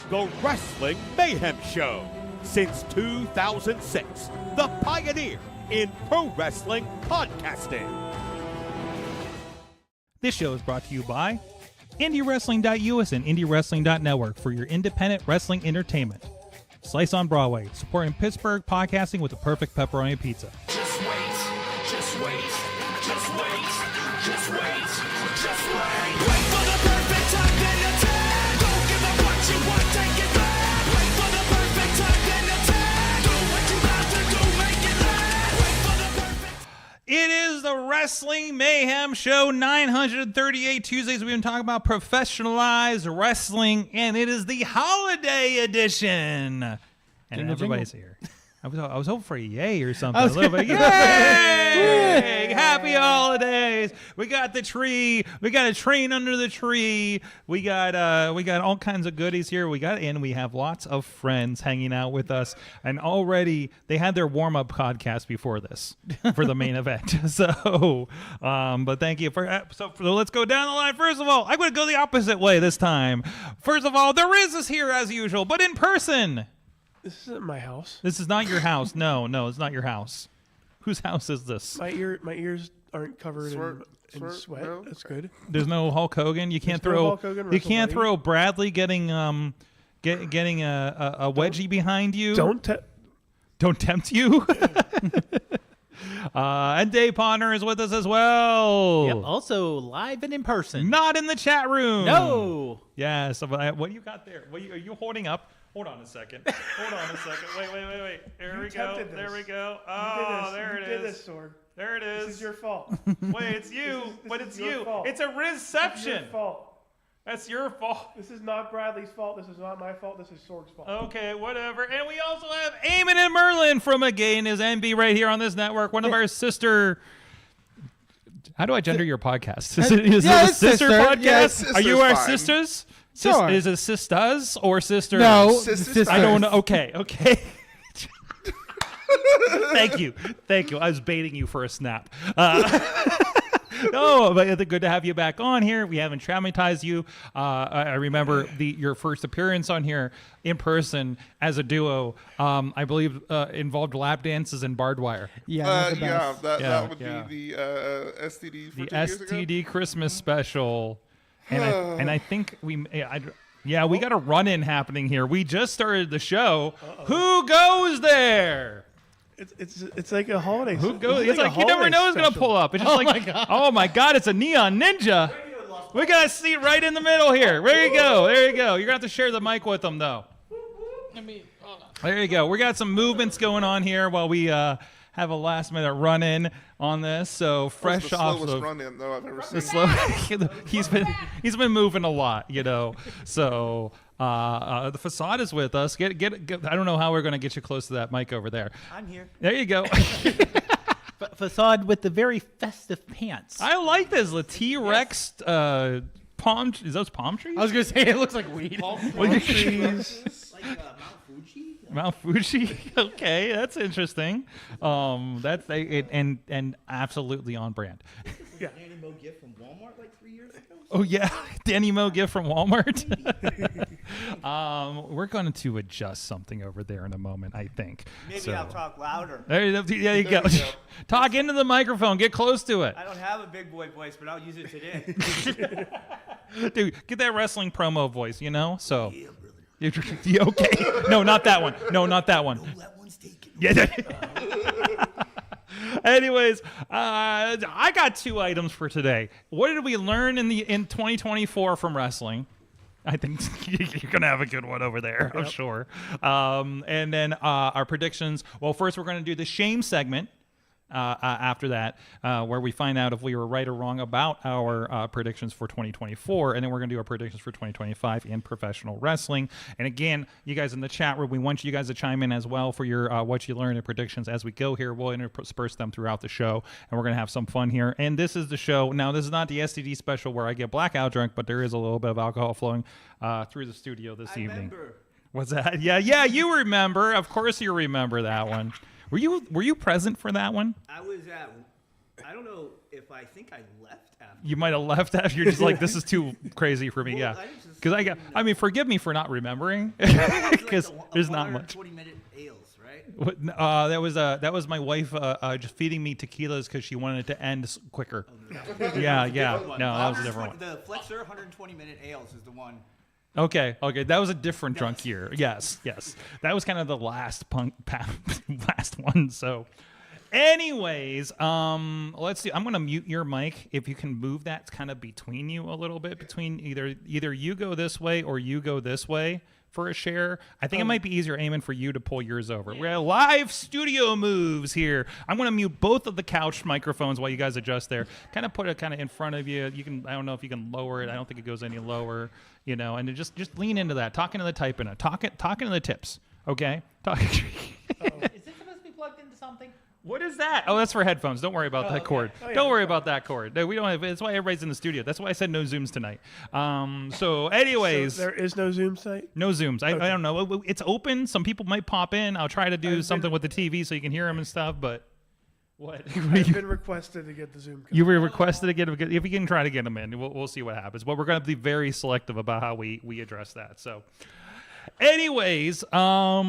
The Wrestling Mayhem Show. Since 2006, the pioneer in pro wrestling podcasting. This show is brought to you by IndieWrestling.us and IndieWrestling.network for your independent wrestling entertainment. Slice on Broadway, supporting Pittsburgh podcasting with the perfect pepperoni pizza. Just wait, just wait, just wait, just wait, just wait. Wait for the perfect time, then attack. Don't give up what you want, take it back. Wait for the perfect time, then attack. Do what you have to do, make it last. Wait for the perfect. It is the Wrestling Mayhem Show 938 Tuesdays. We've been talking about professionalized wrestling, and it is the holiday edition. And Jingle, everybody's jingle. here. I was hoping for a yay or something. A little bit. Yay! Happy holidays! We got the tree. We got a train under the tree. We got all kinds of goodies here. We have lots of friends hanging out with us. And already they had their warm up podcast before this for the main event. So, but thank you so let's go down the line. First of all, I'm going to go the opposite way this time. First of all, there is us here as usual, but in person. This isn't my house. This is not your house. No, it's not your house. Whose house is this? My ears aren't covered in sweat. No? That's good. There's no Hulk Hogan. You can't There's no throw. Hulk Hogan, You can't WrestleMania. throw Bradley getting getting a wedgie behind you. Don't tempt you. And Dave Ponder is with us as well. Yep, also live and in person. Not in the chat room. No. Yes. What do you got there? Are you holding up? Hold on a second. Wait. There we go. There we go. Oh, there it is. You did this, Sorg. There it is. This is your fault. Wait, it's you. But it's your you. fault. It's a This reception. is your fault. That's your fault. This is not Bradley's fault. This is not my fault. This is Sorg's fault. Okay, whatever. And we also have Eamon and Merlin from Again is NB right here on this network. One of our sister. How do I gender your podcast? Is it a sister sister. podcast? Yes, Are you our fine. sisters? Sure. Is it sisters or sisters? No, Sisters. I don't know. Okay. Thank you. I was baiting you for a snap. No, but it's good to have you back on here. We haven't traumatized you. I remember your first appearance on here in person as a duo. I believe involved lap dances and barbed wire. Yeah, not the Yeah, best. that would Yeah. be the STD for The 2 years ago. STD Christmas special, and I think we got a run-in happening here. We just started the show. Who goes there? It's like a holiday. Who goes? It's like you never know who's gonna pull up. It's just oh my god, it's a neon ninja. We got a seat right in the middle here. There you go. You're gonna have to share the mic with them though. There you go. We got some movements going on here while we have a last minute run in on this. So fresh That's the off slowest of run-in though I've ever seen. the slow. he's been moving a lot, So the facade is with us. Get. I don't know how we're gonna get you close to that mic over there. I'm here. There you go. Facade with the very festive pants. I like this. The T-Rex palm. Is those palm trees? I was gonna say it looks like weed. Mount Fuji. Okay, that's interesting. That's it, and absolutely on brand. Danny Mo gift from Walmart like 3 years ago. Oh yeah, Danny Mo gift from Walmart. We're going to adjust something over there in a moment, I think. Maybe I'll talk louder. There you go. you go. Talk into the microphone. Get close to it. I don't have a big boy voice, but I'll use it today. Dude, get that wrestling promo voice, So. Yeah, okay. No, not that one. No, that one's taken. Yeah. Anyways, I got 2 items for today. What did we learn in 2024 from wrestling? I think you're gonna have a good one over there, I'm sure. And then our predictions. Well, first we're gonna do the shame segment. After that, where we find out if we were right or wrong about our predictions for 2024, and then we're going to do our predictions for 2025 in professional wrestling. And again, you guys in the chat room, we want you guys to chime in as well for your what you learned and predictions as we go here. We'll intersperse them throughout the show, and we're going to have some fun here. And this is the show. Now, this is not the STD special where I get blackout drunk, but there is a little bit of alcohol flowing through the studio this evening. Remember. What's that? Yeah, you remember. Of course you remember that one. Were you present for that one? I was at, I don't know if I think I left after. You might have left after. You're just like, this is too crazy for me. Well, Yeah, I was just because I mean, forgive me for not remembering, because there's not much. 20-minute ales, right? That was my wife just feeding me tequilas because she wanted it to end quicker. Yeah. No, that was a different one. The Flexer 120-minute ales is the one. Okay, that was a different drunk year. Yes, that was kind of the last last one. So, anyways, let's see. I'm gonna mute your mic. If you can move that kind of between you a little bit, between either you go this way or you go this way for a share. I think it might be easier, Eamon, for you to pull yours over. We're live studio moves here. I'm going to mute both of the couch microphones while you guys adjust there. Kind of put it kind of in front of you. You can. I don't know if you can lower it. I don't think it goes any lower. And then just lean into that. Talking to the type in it. Talking to the tips. Okay. Is it supposed to be plugged into something? What is that? Oh, that's for headphones. Don't worry about that cord. Don't worry about that cord. No, we don't have. That's why everybody's in the studio. That's why I said no Zooms tonight. So, anyways, So there is no Zoom site. no Zooms. I don't know. It's open. Some people might pop in. I'll try to do something with the TV so you can hear them and stuff. But what? I've been requested to get the Zoom. You were requested to get them. If we can try to get them in, we'll see what happens. But we're going to be very selective about how we address that. So. Anyways, so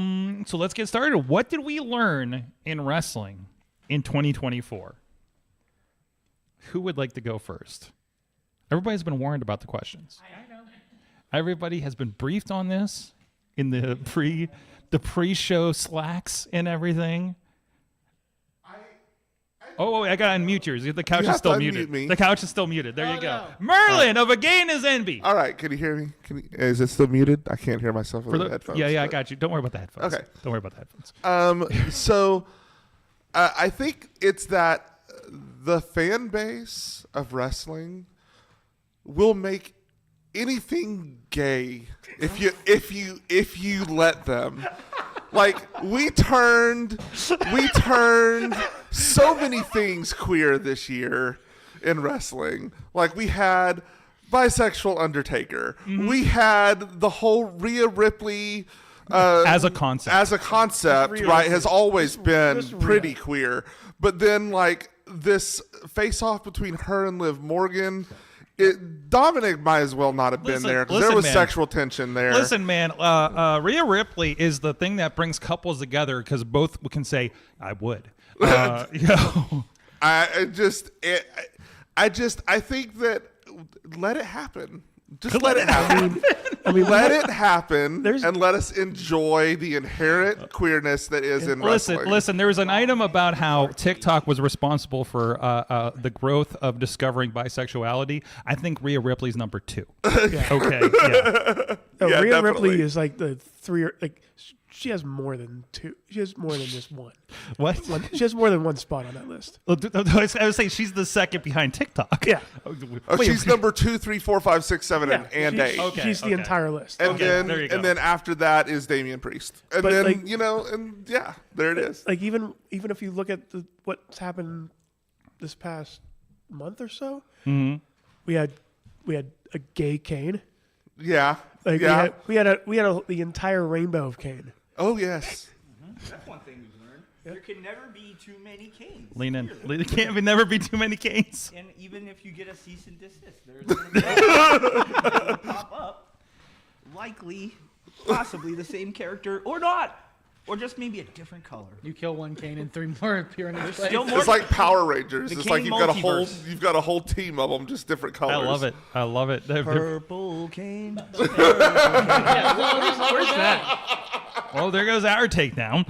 let's get started. What did we learn in wrestling in 2024? Who would like to go first? Everybody's been warned about the questions. I know. Everybody has been briefed on this in the pre-show slacks and everything. Oh, I gotta unmute yours. The couch You is have still to muted. unmute me. The couch is still muted. There you go. no. Merlin of Again is Envy. All right, can you hear me? Is it still muted? I can't hear myself with the headphones. Yeah, I but- got you. Don't worry about the headphones. Okay. Don't worry about the headphones. So I think it's that the fan base of wrestling will make anything gay if you let them. Like we turned so many things queer this year in wrestling. Like we had bisexual Undertaker. Mm-hmm. We had the whole Rhea Ripley As a concept. right, has always been pretty queer. But then, like, this face-off between her and Liv Morgan, Dominic might as well not have been Listen- there because listen, there was man. sexual tension there. Listen, man, Rhea Ripley is the thing that brings couples together because both can say, I would. You know. I think that let it happen. Just let it happen. I mean, Let it happen There's- and let us enjoy the inherent queerness that is in wrestling. Listen, there was an item about how TikTok was responsible for the growth of discovering bisexuality. I think Rhea Ripley's number 2. Okay, yeah. No, Yeah, Rhea definitely. Ripley is like the three. Like she has more than two. She has more than just one. What? She has more than one spot on that list. I would say she's the second behind TikTok. Yeah. Oh, she's number 2, 3, 4, 5, 6, 7, Yeah, and she- 8. Okay, she's the okay. entire list. And Okay, there you go. then after that is Damian Priest. And But, then, like- and yeah, there it is. Like even if you look at what's happened this past month or so, Mm-hmm. we had a gay Kane. Yeah. Like yeah. we had the entire rainbow of Kane. Oh, yes. That's one thing we've learned. There can never be too many Canes. Lean in. There can't never be too many canes. And even if you get a cease and desist, there's going to pop up, likely, possibly the same character or not, or just maybe a different color. You kill one Kane and 3 more appear in his place. Still more. It's like Power Rangers. The It's like Kane you've multiverse. got a whole team of them, just different colors. I love it. Purple Cane. Where's that? Oh, there goes our takedown.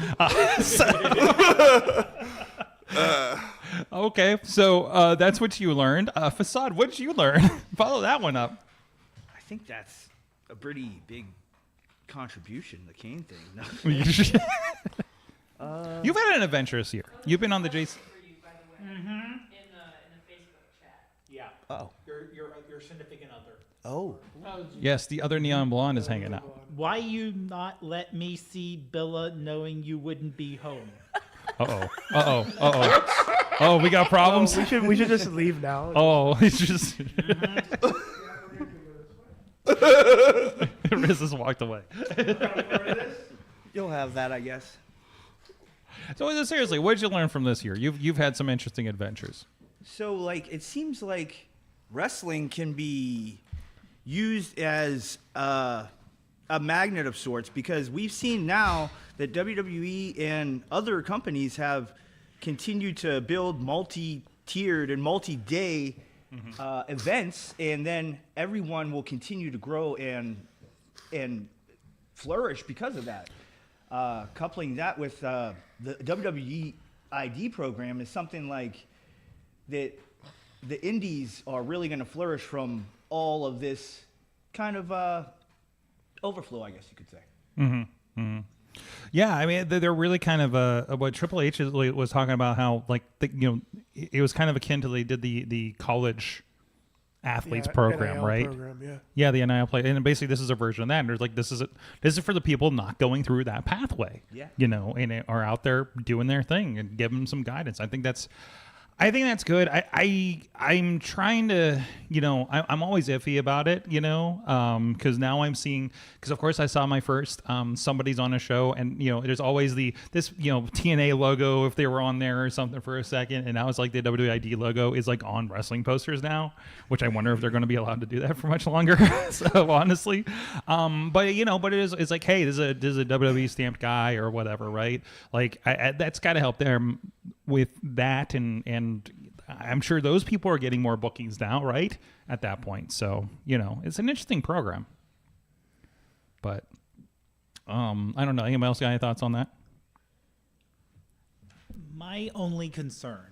Okay, so that's what you learned. Facade, what did you learn? Follow that one up. I think that's a pretty big contribution, the Cane thing. No. You've had an adventurous year. You've been on the JC. In the Facebook chat. Yeah. Oh. Your significant other. Oh. Yes, the other neon blonde is hanging out. Why you not let me see Billa knowing you wouldn't be home? Oh, we got problems. We should just leave now. Oh, it's just. Riz has walked away. You'll have that, I guess. So seriously, what did you learn from this year? You've had some interesting adventures. So, like, it seems like wrestling can be used as a magnet of sorts because we've seen now that WWE and other companies have continued to build multi-tiered and multi-day events, and then everyone will continue to grow and flourish because of that. Coupling that with the WWE ID program is something like that the indies are really going to flourish from all of this kind of overflow, I guess you could say. Yeah, I mean they're really kind of what Triple H was talking about, how like it was kind of akin to they did the college athletes Yeah, program, NIL right? program, yeah. Yeah, the NIL play, and basically this is a version of that. And there's like this is for the people not going through that pathway, Yeah. and are out there doing their thing and give them some guidance. I think I think that's good. I'm trying to, I'm always iffy about it, because now I'm seeing, because of course I saw my first somebody's on a show, and there's always this TNA logo if they were on there or something for a second, and now it's like the WID logo is like on wrestling posters now, which I wonder if they're going to be allowed to do that for much longer. So honestly, but it's like, hey, this is a WWE stamped guy or whatever, right? Like that's got to help them with that, and I'm sure those people are getting more bookings now, right? At that point. So, it's an interesting program. But I don't know. Anybody else got any thoughts on that? My only concern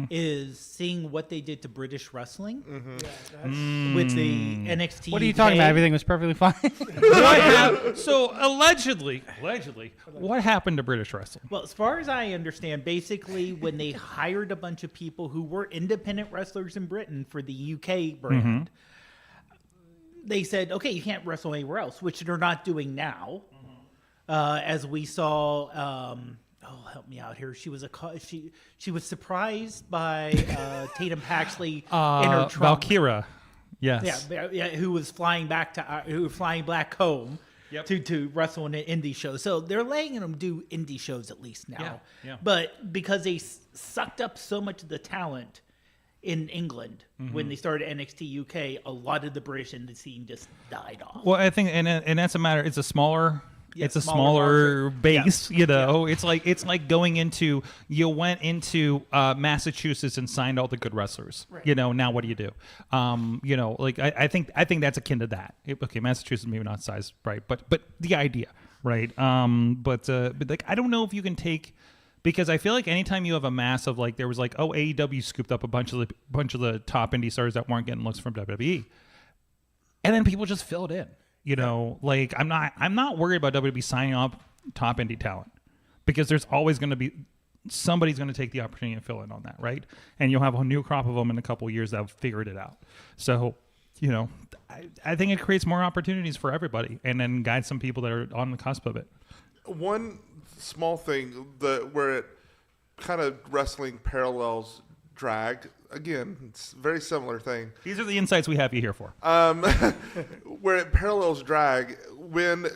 is seeing what they did to British wrestling with the NXT. What are you talking about? Everything was perfectly fine. So allegedly, what happened to British wrestling? Well, as far as I understand, basically when they hired a bunch of people who were independent wrestlers in Britain for the UK brand, they said, okay, you can't wrestle anywhere else, which they're not doing now. As we saw, help me out here. She was she was surprised by Tatum Paxley in her trunk. Valkyra. Yes. Yeah, who was flying back home to wrestle in an indie show. So they're letting them do indie shows at least now. Yeah. But because they sucked up so much of the talent in England when they started NXT UK, a lot of the British indie scene just died off. Well, I think, and that's a matter. It's a smaller. It's a smaller smaller base, It's like going into. You went into Massachusetts and signed all the good wrestlers. Right. Now what do you do? I think that's akin to that. Okay, Massachusetts maybe not size right, but the idea, right? But I don't know if you can take. Because I feel like anytime you have a mass of there was AEW scooped up a bunch of the top indie stars that weren't getting looks from WWE, and then people just fill it in. I'm not worried about WWE signing up top indie talent, because there's always going to be somebody's going to take the opportunity to fill in on that, right? And you'll have a new crop of them in a couple of years that have figured it out. So, I think it creates more opportunities for everybody, and then guide some people that are on the cusp of it. One small thing where it kind of wrestling parallels drag. Again, it's a very similar thing. These are the insights we have you here for. Where it parallels drag, when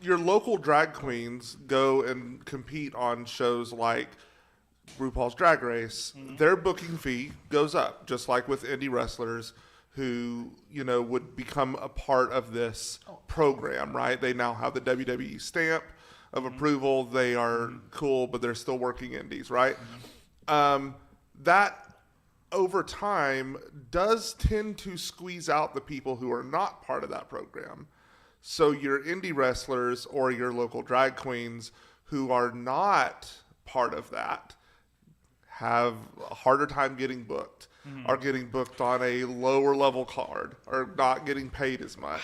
your local drag queens go and compete on shows like RuPaul's Drag Race, their booking fee goes up, just like with indie wrestlers who, would become a part of this program, right? They now have the WWE stamp of approval. They are cool, but they're still working indies, right? That over time does tend to squeeze out the people who are not part of that program. So your indie wrestlers or your local drag queens who are not part of that have a harder time getting booked, are getting booked on a lower level card, or not getting paid as much.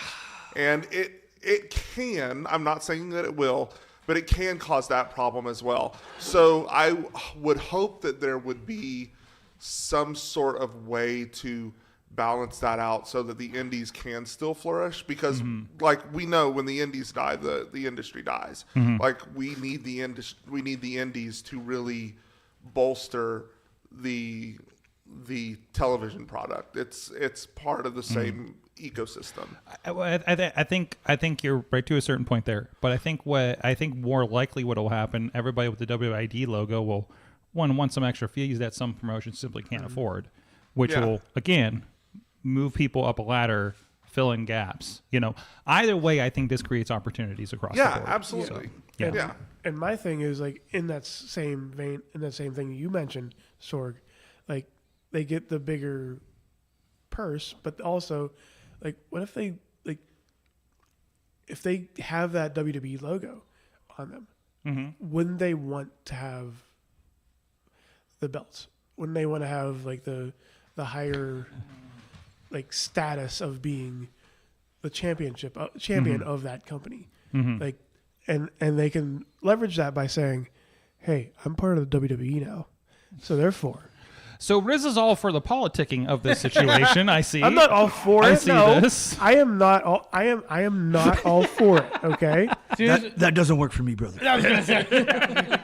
And it can, I'm not saying that it will, but it can cause that problem as well. So I would hope that there would be some sort of way to balance that out so that the indies can still flourish, because we know when the indies die, the industry dies. We need the indies to really bolster the television product. It's part of the same ecosystem. I think you're right to a certain point there, but I think more likely what will happen, everybody with the WID logo will want some extra fees that some promotions simply can't afford, which will again move people up a ladder, fill in gaps. Either way, I think this creates opportunities across the board. Absolutely. So, And my thing is in that same vein, in that same thing you mentioned, Sorg, they get the bigger purse, but also what if they if they have that WWE logo on them, wouldn't they want to have the belts? Wouldn't they want to have the higher status of being the champion of that company? And they can leverage that by saying, hey, I'm part of the WWE now, so therefore. So Riz is all for the politicking of this situation. I see. I'm not all for it. I see this. I am not all. I am not all for it. Okay. That doesn't work for me, brother. I was gonna say.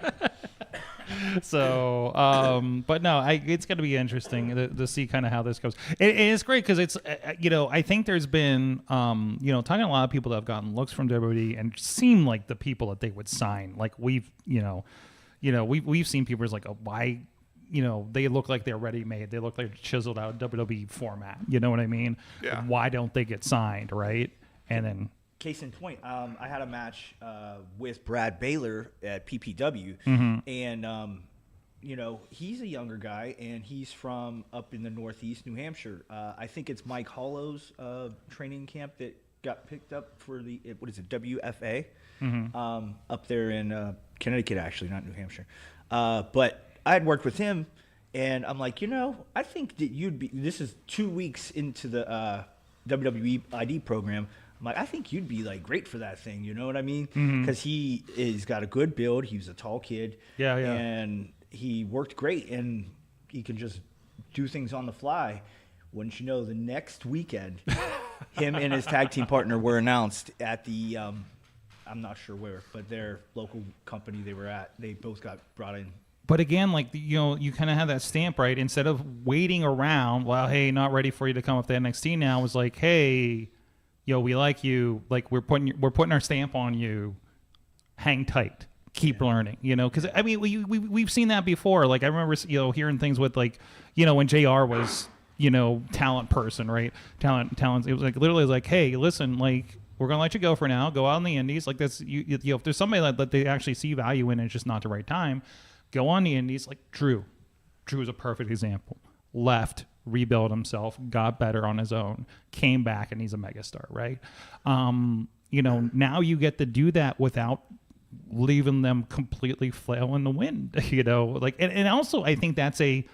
So, but no, it's going to be interesting to see kind of how this goes. It's great because it's, I think there's been, talking to a lot of people that have gotten looks from WWE and seem like the people that they would sign. Like we've seen people like, why, they look like they're ready made. They look like chiseled out WWE format. You know what I mean? Yeah. Why don't they get signed, right? And then. Case in point, I had a match with Brad Baylor at PPW, and he's a younger guy, and he's from up in the Northeast, New Hampshire. I think it's Mike Hollow's training camp that got picked up for the WFA up there in Connecticut, actually, not New Hampshire. But I had worked with him, and I'm like, I think that you'd be. This is 2 weeks into the WWE ID program. I'm like, I think you'd be like great for that thing. You know what I mean? Because he's got a good build. He was a tall kid. Yeah. And he worked great, and he can just do things on the fly. Wouldn't you know, the next weekend, him and his tag team partner were announced at the, I'm not sure where, but their local company they were at. They both got brought in. But again, like, you kind of have that stamp, right? Instead of waiting around, well, hey, not ready for you to come up to NXT now, it was like, hey, we like you. Like, we're putting our stamp on you. Hang tight. Keep learning. Because I mean, we've seen that before. Like, I remember hearing things with like, when JR was talent person, right? Talent. It was like literally like, hey, listen, like, we're gonna let you go for now. Go out in the indies. Like, that's if there's somebody that they actually see value in, and it's just not the right time. Go on the indies. Like Drew is a perfect example. Left. Rebuilt himself, got better on his own, came back, and he's a megastar, right? Now you get to do that without leaving them completely flail in the wind, and also I think that's a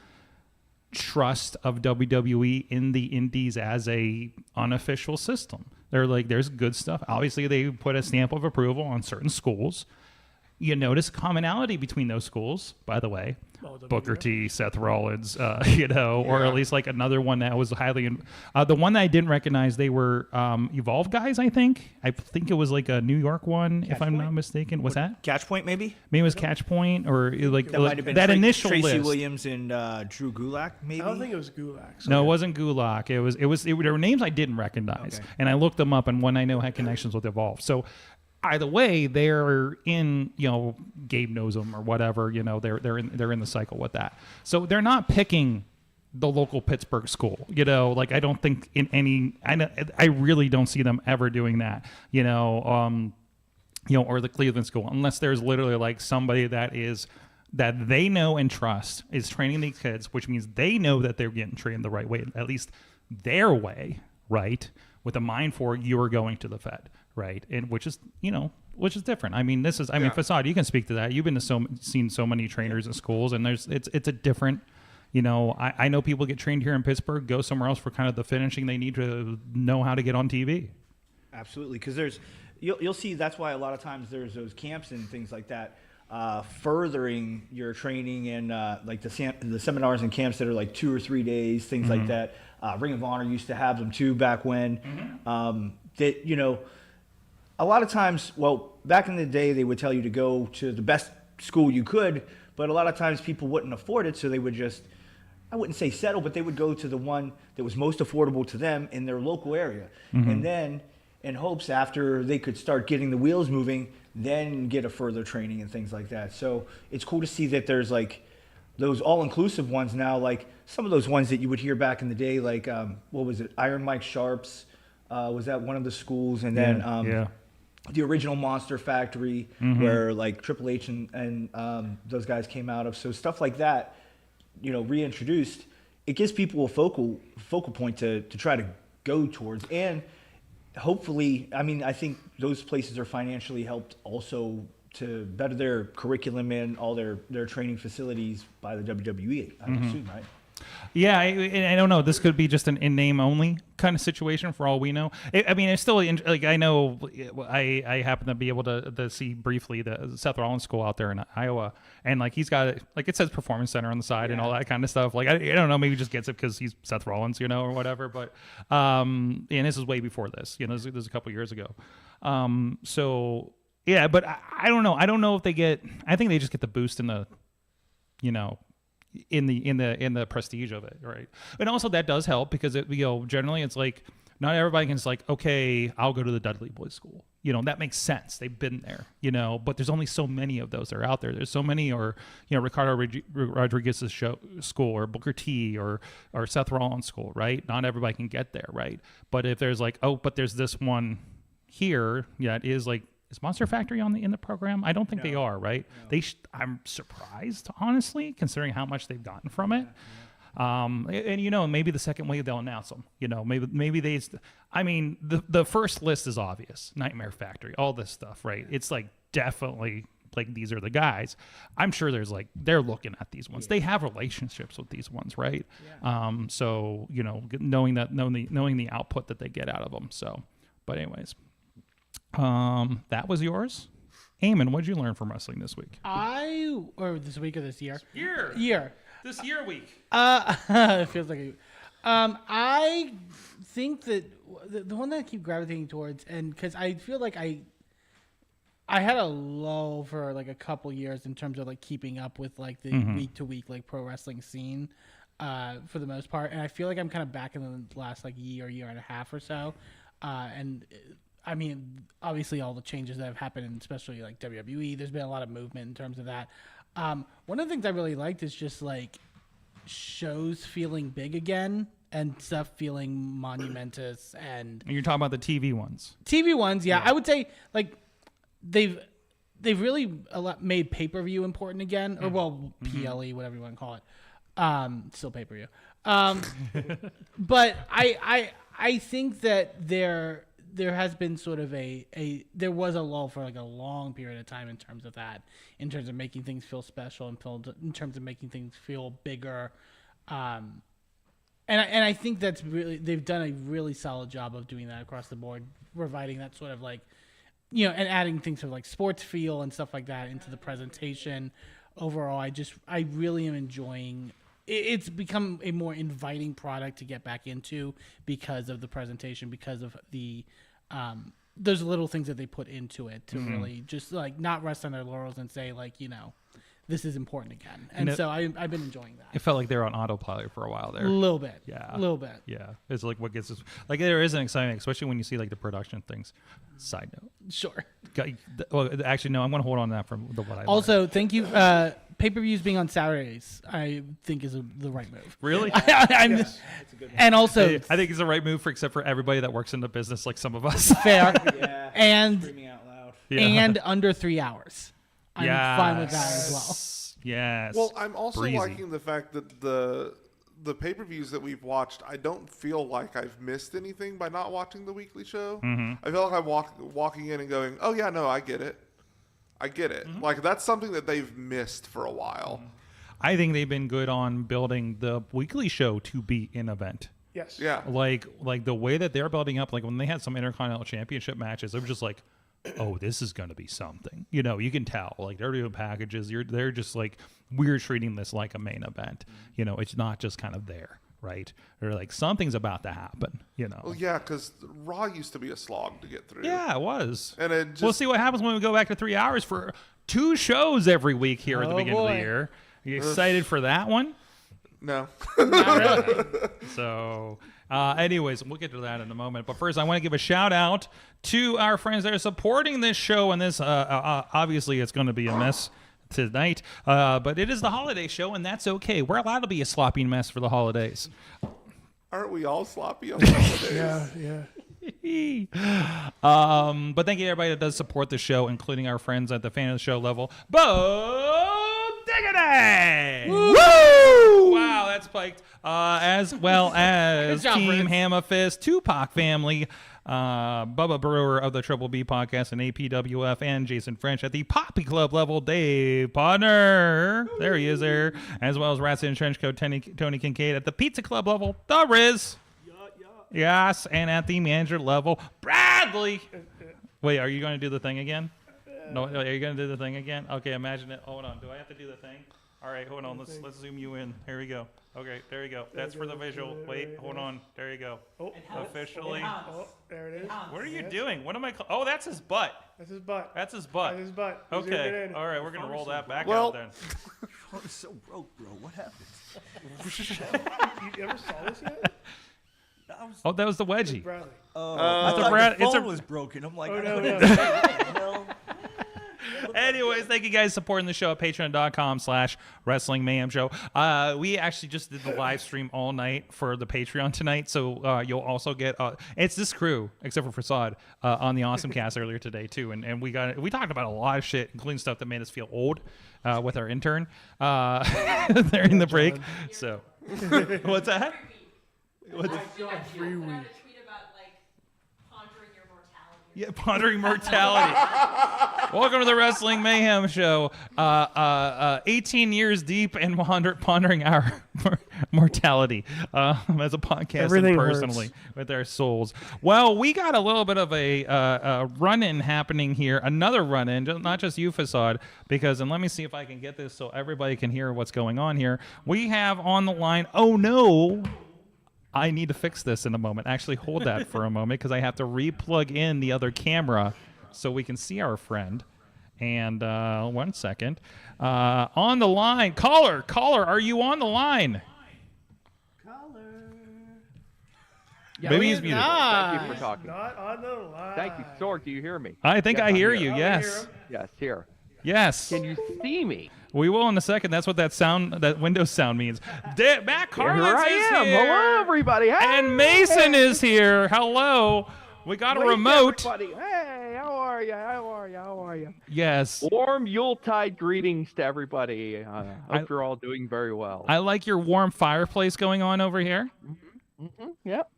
trust of WWE in the indies as a unofficial system. They're like, there's good stuff. Obviously, they put a stamp of approval on certain schools. You notice commonality between those schools, by the way. Booker T, Seth Rollins, or at least like another one that was highly. The one that I didn't recognize, they were Evolve guys, I think. I think it was like a New York one, if I'm not mistaken. What's that? Catch Point, maybe? Maybe it was Catch Point, or like that might have been that initial Tracy list. Williams and Drew Gulak, maybe? I don't think it was Gulak. No, it wasn't Gulak. There were names I didn't recognize, and I looked them up, and one I know had connections with Evolve. So. Either way, they're in, Gabe knows them or whatever, they're in the cycle with that. So they're not picking the local Pittsburgh school, like I don't think I really don't see them ever doing that, or the Cleveland school, unless there's literally like somebody that they know and trust is training these kids, which means they know that they're getting trained the right way, at least their way, right? With a mind for you are going to the Fed. Right, and which is different. I mean, Facade, you can speak to that. You've seen so many trainers in schools, and it's a different. I know people get trained here in Pittsburgh, go somewhere else for kind of the finishing they need to know how to get on TV. Absolutely, because you'll see that's why a lot of times there's those camps and things like that, furthering your training and like the seminars and camps that are like 2 or 3 days, things like that. Ring of Honor used to have them too back when. A lot of times, back in the day, they would tell you to go to the best school you could, but a lot of times people wouldn't afford it, so they would just, I wouldn't say settle, but they would go to the one that was most affordable to them in their local area. And then, in hopes after they could start getting the wheels moving, then get a further training and things like that. So it's cool to see that there's like those all-inclusive ones now, like some of those ones that you would hear back in the day, like, what was it, Iron Mike Sharps, was at one of the schools, and then the original Monster Factory, where like Triple H and those guys came out of. So stuff like that, reintroduced, it gives people a focal point to try to go towards. And hopefully, I mean, I think those places are financially helped also to better their curriculum and all their training facilities by the WWE, I assume, right? Yeah, I don't know. This could be just an in-name only kind of situation for all we know. I mean, it's still like I know I happen to be able to see briefly the Seth Rollins school out there in Iowa, and like he's got like it says Performance Center on the side and all that kind of stuff. Like I don't know, maybe he just gets it because he's Seth Rollins, or whatever. But and this is way before this. This is a couple years ago. So yeah, but I don't know. I don't know if they get. I think they just get the boost in the you know, in the prestige of it, right? And also that does help because it, you know, generally it's like not everybody can just like, okay, I'll go to the Dudley Boys School. You know, that makes sense. They've been there, you know, but there's only so many of those that are out there. There's so many, or, you know, Ricardo Rodriguez's school, or Booker T, or Seth Rollins' school, right? Not everybody can get there, right? But if there's like, oh, but there's this one here, yeah, it is like, is Monster Factory in the program? I don't think they are, right? No. I'm surprised, honestly, considering how much they've gotten from it. And you know, maybe the second wave they'll announce them. You know, maybe they. I mean, the first list is obvious. Nightmare Factory, all this stuff, right? It's like definitely like these are the guys. I'm sure there's like they're looking at these ones. They have relationships with these ones, right? Yeah. So you know, knowing the output that they get out of them. So, but anyways, that was yours. Eamon, what did you learn from wrestling this week? Or this week or this year? Year. This year week. It feels like I think that the one that I keep gravitating towards, and because I feel like I had a lull for like a couple years in terms of like keeping up with like the week to week like pro wrestling scene for the most part, and I feel like I'm kind of back in the last like year and a half or so, and I mean obviously all the changes that have happened, and especially like WWE, there's been a lot of movement in terms of that. One of the things I really liked is just like shows feeling big again and stuff feeling monumentous. And you're talking about the TV ones. Yeah. I would say like they've really made pay-per-view important again, or well, PLE, whatever you want to call it. Still pay-per-view. But I think that there has been sort of there was a lull for like a long period of time in terms of that, in terms of making things feel special and in terms of making things feel bigger. And I think that's really, they've done a really solid job of doing that across the board, providing that sort of like, you know, and adding things of like sports feel and stuff like that into the presentation. Overall, I really am enjoying. It's become a more inviting product to get back into because of the presentation, because of the those little things that they put into it to really just like not rest on their laurels and say like, you know, this is important again. And so I've been enjoying that. It felt like they were on autopilot for a while there. A little bit. Yeah. A little bit. Yeah. It's like what gets us, like there is an exciting, especially when you see like the production things. Side note. Sure. Well, actually, no, I'm going to hold on to that from what I also, thank you. Pay-per-views being on Saturdays, I think is the right move. Really? Yes. And also, I think it's the right move except for everybody that works in the business, like some of us. Fair. Yeah. And Screaming out loud. Yeah. And under 3 hours. I'm fine with that as well. Yes. Well, I'm also Breezy. liking the fact that the pay-per-views that we've watched, I don't feel like I've missed anything by not watching the weekly show. I feel like I'm walking in and going, oh yeah, no, I get it. Like that's something that they've missed for a while. I think they've been good on building the weekly show to be an event. Yes. Yeah. Like the way that they're building up, like when they had some Intercontinental Championship matches, it was just like, oh, this is going to be something. You know, you can tell. Like they're doing packages. They're just like, we're treating this like a main event. You know, it's not just kind of there, right? They're like, something's about to happen, you know. Well, yeah, because Raw used to be a slog to get through. Yeah, it was. And it just, we'll see what happens when we go back to 3 hours for 2 shows every week here at the beginning of the year. Are you excited for that one? No. Not really. So, anyways, we'll get to that in a moment. But first, I want to give a shout out to our friends that are supporting this show. And this, obviously, it's going to be a mess tonight. But it is the holiday show, and that's okay. We're allowed to be a sloppy mess for the holidays. Aren't we all sloppy on holidays? Yeah. But thank you to everybody that does support the show, including our friends at the fan of the show level. Bo Diggity! Woo! Wow, that's spiked. As well as job, Team Prince. Hammerfist, Tupac family, Bubba Brewer of the Triple B podcast and APWF, and Jason French at the Poppy Club level. Dave Podner, there he is there, as well as Rats in Trenchcoat, Tony Kincaid at the Pizza Club level. The Riz. Yes, and at the manager level, Bradley. Wait, are you going to do the thing again? No, are you going to do the thing again? Okay, imagine it. Hold on. Do I have to do the thing? All right, hold on. Let's zoom you in. Here we go. Okay, there you go. That's for the visual. Wait, hold on. There you go. Oh, Officially. oh, there it is. What are you doing? What am I? Oh, that's his butt. That's his butt. That's his butt. That's his butt. He's zooming Okay. in. All right, we're gonna roll that back Well- out then. I was so broke, bro. What happened? You ever saw this yet? Oh, that was the wedgie. Bradley. I a thought Brad- the it's phone a- was broken. I'm like, Oh, I no, couldn't no. what the hell? Anyways, thank you guys supporting the show at patreon.com/Wrestling Mayhem Show. We actually just did the live stream all night for the Patreon tonight, so you'll also get it's this crew except for Prasad on the Awesome Cast earlier today too, and we talked about a lot of shit, including stuff that made us feel old with our intern during the break. So what's that? What's Free week. A tweet about like pondering your mortality. Yeah, pondering mortality. Welcome to the Wrestling Mayhem Show. 18 years deep and pondering our mortality as a podcast Everything and personally with our souls. Well, we got a little bit of a run-in happening here. Another run-in, not just you, Facade, because, and let me see if I can get this so everybody can hear what's going on here. We have on the line, oh no, I need to fix this in a moment. Actually, hold that for a moment because I have to re-plug in the other camera so we can see our friend. And 1 second. On the line, caller, are you on the line? Maybe he's muted. Thank you for talking. Not on the line. Thank you. Sorg, do you hear me? I think Yes, I I'm hear here. you. Yes. Yes, here. Yes. Can you see me? We will in a second. That's what that Windows sound means. Matt Here Carlins I is am. here. Hello, everybody. Hey, And Mason is here. Hello. We got a Wait, remote. everybody. Hey, how are you? How are you? Yes. Warm Yuletide greetings to everybody. Hope you're all doing very well. I like your warm fireplace going on over here. Yep.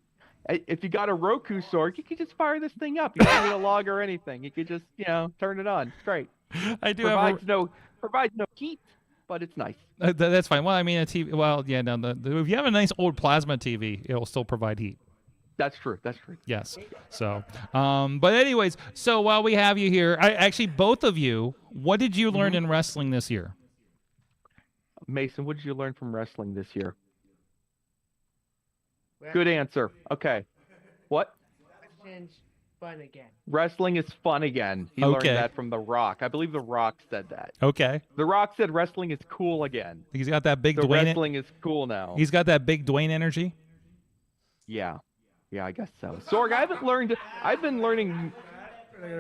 If you got a Roku, Sorg, you could just fire this thing up. You don't need a log or anything. You could just, turn it on. It's great. I do have Provides no heat, but it's nice. that's fine. Well, I mean, a TV. Well, yeah, no. If you have a nice old plasma TV, it will still provide heat. That's true. That's true. Yes. So, but anyways, so while we have you here, actually both of you, what did you learn in wrestling this year? Mason, what did you learn from wrestling this year? Good answer. Okay. What? Wrestling's fun again. Wrestling is fun again. He Okay. learned that from The Rock. I believe The Rock said that. Okay. The Rock said wrestling is cool again. He's got that big So Dwayne. wrestling is cool now. He's got that big Dwayne energy. Yeah. Yeah, I guess so. Sorg, I've been learning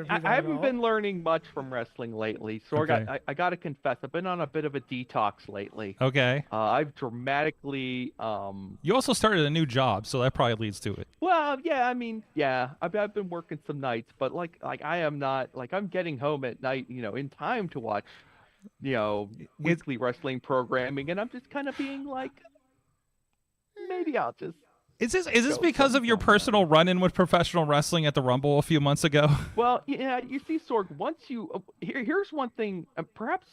I haven't been learning much from wrestling lately. Sorg, Okay. I got to confess, I've been on a bit of a detox lately. Okay. I've dramatically You also started a new job, so that probably leads to it. well, yeah, I mean, yeah, I've been working some nights, but like I am not like I'm getting home at night, in time to watch, weekly wrestling programming, and I'm just kind of being like, maybe I'll just. Is this because of your personal run-in with professional wrestling at the Rumble a few months ago? Well, yeah, you see, Sorg, once you here's one thing. Perhaps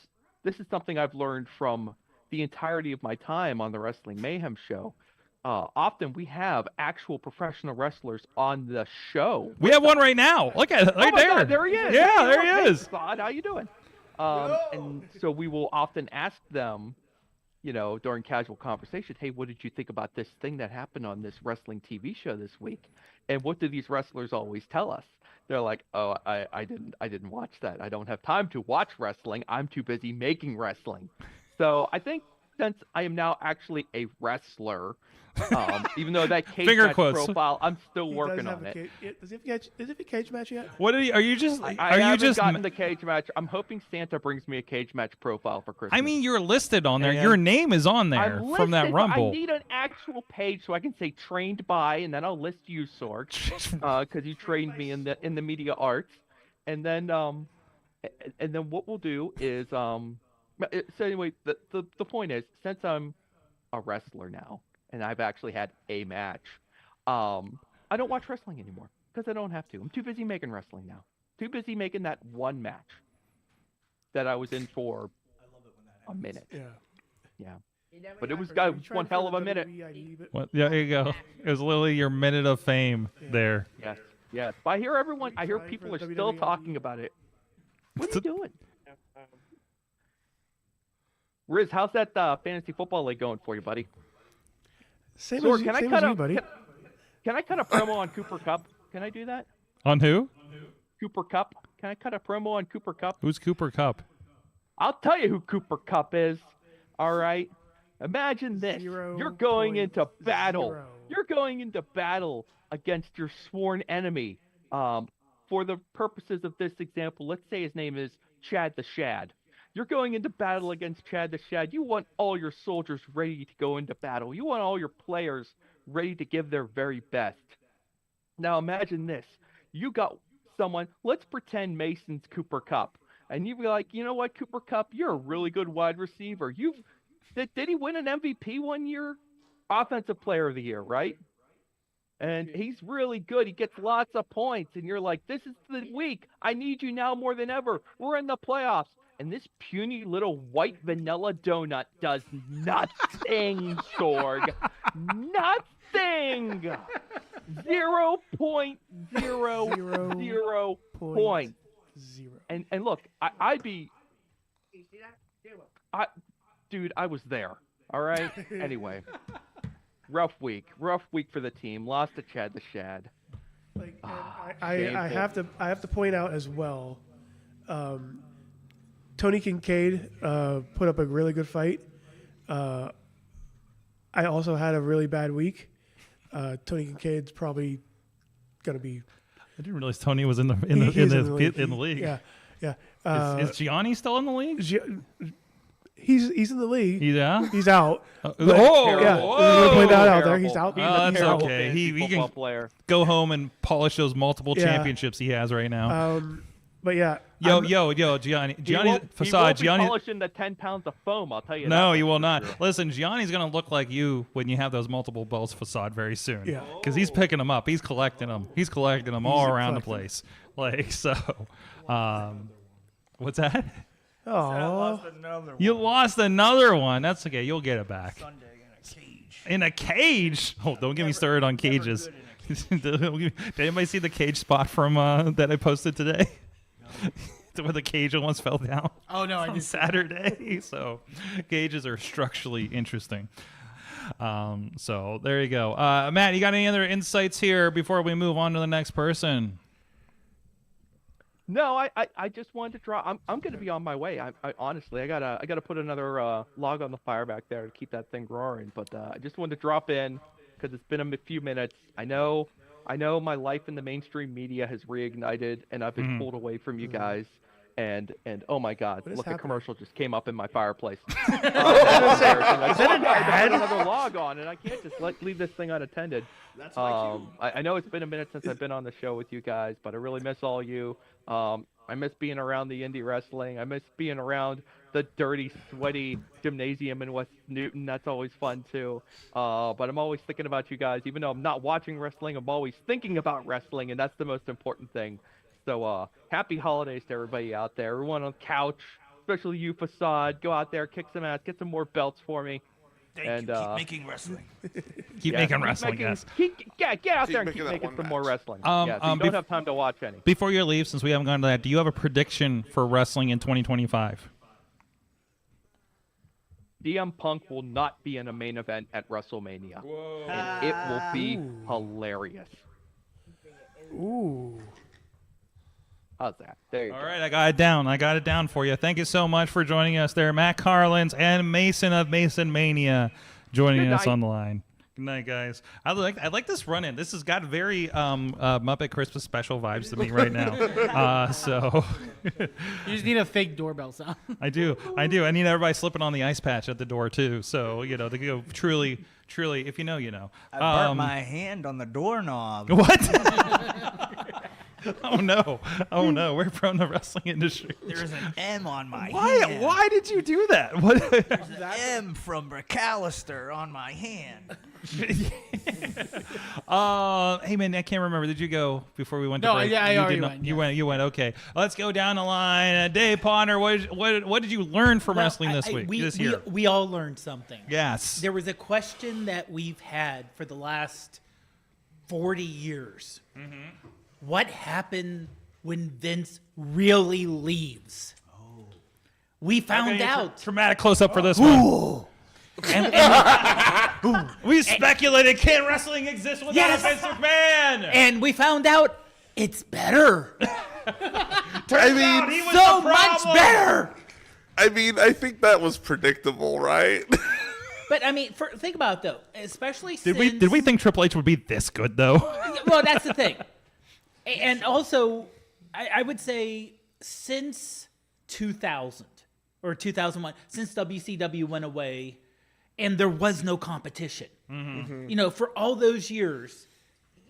this is something I've learned from the entirety of my time on the Wrestling Mayhem Show. Often we have actual professional wrestlers on the show. We have one right now. Look at it, right Oh my there. God, there he is. Yeah, there Hey, he is. Todd, how you doing? And so we will often ask them, during casual conversation, hey, what did you think about this thing that happened on this wrestling TV show this week? And what do these wrestlers always tell us? They're like, oh, I didn't watch that. I don't have time to watch wrestling. I'm too busy making wrestling. So I think since I am now actually a wrestler, even though that cage Finger match quotes. profile, I'm still He working does have on a it. Does he have a cage match yet? What are you just? I Are you haven't just? gotten the cage match. I'm hoping Santa brings me a cage match profile for Christmas. I mean, you're listed on there. And Your name is on there I'm from that listed, but Rumble. I need an actual page so I can say trained by, and then I'll list you, Sorg, because you trained me in the media arts. And then what we'll do is so anyway, the point is, since I'm a wrestler now and I've actually had a match, I don't watch wrestling anymore because I don't have to. I'm too busy making wrestling now. Too busy making that one match that I was in for a minute. Yeah. Yeah. But it was one hell of a minute. What? Yeah, there you go. It was literally your minute of fame there. Yes, yes. But I hear people are still talking about it. What are you doing? Riz, how's that fantasy football league going for you, buddy? Same Sorg, as, can I same cut as you, a buddy. can I cut a promo on Cooper Cup? Can I do that? On who? Cooper Cup? Can I cut a promo on Cooper Cup? Who's Cooper Cup? I'll tell you who Cooper Cup is. All right. Imagine this. 0.0. You're going into battle. You're going into battle against your sworn enemy. For the purposes of this example, let's say his name is Chad the Shad. You're going into battle against Chad the Shad. You want all your soldiers ready to go into battle. You want all your players ready to give their very best. Now imagine this. You got someone, let's pretend Mason's Cooper Kupp. And you'd be like, you know what, Cooper Kupp, you're a really good wide receiver. Did he win an MVP one year? Offensive Player of the Year, right? And he's really good. He gets lots of points. And you're like, this is the week. I need you now more than ever. We're in the playoffs. And this puny little white vanilla donut does nothing, Sorg. Nothing. 0.00 points. And look, I'd be... Dude, I was there. All right? Anyway. Rough week for the team. Lost to Chad the Shad. I have to point out as well. Tony Kincaid put up a really good fight. I also had a really bad week. Tony Kincaid's probably gonna be. I didn't realize Tony was in the league. Yeah. Is Gianni still in the league? He's in the league. He's out. Yeah. Whoa. Point that out there. He's out. That's okay. He can player. Go home and polish those multiple championships he has right now. But yeah. Gianni Facade. Gianni polishing the 10 pounds of foam. I'll tell you. No, he will not. Listen, Gianni's gonna look like you when you have those multiple belts, Facade, very soon. Yeah. Because he's picking them up. He's collecting them. He's collecting them all around the place. Like so. What's that? Oh, you lost another one. That's okay. You'll get it back. Sunday in a cage. In a cage? Oh, don't get me started on cages. Did anybody see the cage spot from that I posted today? No. Where the cage almost fell down. Oh no, I on did Saturday. So cages are structurally interesting. So there you go. Matt, you got any other insights here before we move on to the next person? No, I just wanted to draw. I'm going to be on my way. I honestly, I gotta put another log on the fire back there to keep that thing roaring. But I just wanted to drop in because it's been a few minutes. I know my life in the mainstream media has reignited, and I've been pulled away from you guys. And oh my God, look, a commercial just came up in my fireplace. Is that an ad? Another log on, and I can't just leave this thing unattended. That's like you. I know it's been a minute since I've been on the show with you guys, but I really miss all you. I miss being around the indie wrestling. I miss being around the dirty, sweaty gymnasium in West Newton. That's always fun too. But I'm always thinking about you guys. Even though I'm not watching wrestling, I'm always thinking about wrestling, and that's the most important thing. So happy holidays to everybody out there. Everyone on the couch, especially you, Facade. Go out there, kick some ass, get some more belts for me. Keep making wrestling. Keep making wrestling, yes. Get out there and keep making some more wrestling. So you don't have time to watch any. Before you leave, since we haven't gone to that, do you have a prediction for wrestling in 2025? CM Punk will not be in a main event at WrestleMania. Whoa. And it will be hilarious. Ooh. How's that? There you go. All right, I got it down for you. Thank you so much for joining us there. Matt Carlins and Mason of Mason Mania joining us on the line. Good night, guys. I like this run-in. This has got very Muppet Christmas special vibes to me right now. So you just need a fake doorbell sound. I do. I need everybody slipping on the ice patch at the door too. So to go truly, if you know, you know. I burnt my hand on the doorknob. What? Oh no! We're from the wrestling industry. There's an M on my hand. Why did you do that? What? There's an M from McAllister on my hand. Hey man, I can't remember. Did you go before we went to break? Yeah, I already went. You went. Okay, let's go down the line. Dave Potter, what did you learn from wrestling this year? We all learned something. Yes. There was a question that we've had for the last 40 years. Mm-hmm. What happened when Vince really leaves? Oh. We found out. Dramatic close-up for this one. And we speculated, can wrestling exist without Vince McMahon? And we found out it's better. I mean, so much better. I mean, I think that was predictable, right? But I mean, think about it though, especially Did we think Triple H would be this good though? Well, that's the thing, and also I would say since 2000 or 2001, since WCW went away, and there was no competition. You know, for all those years,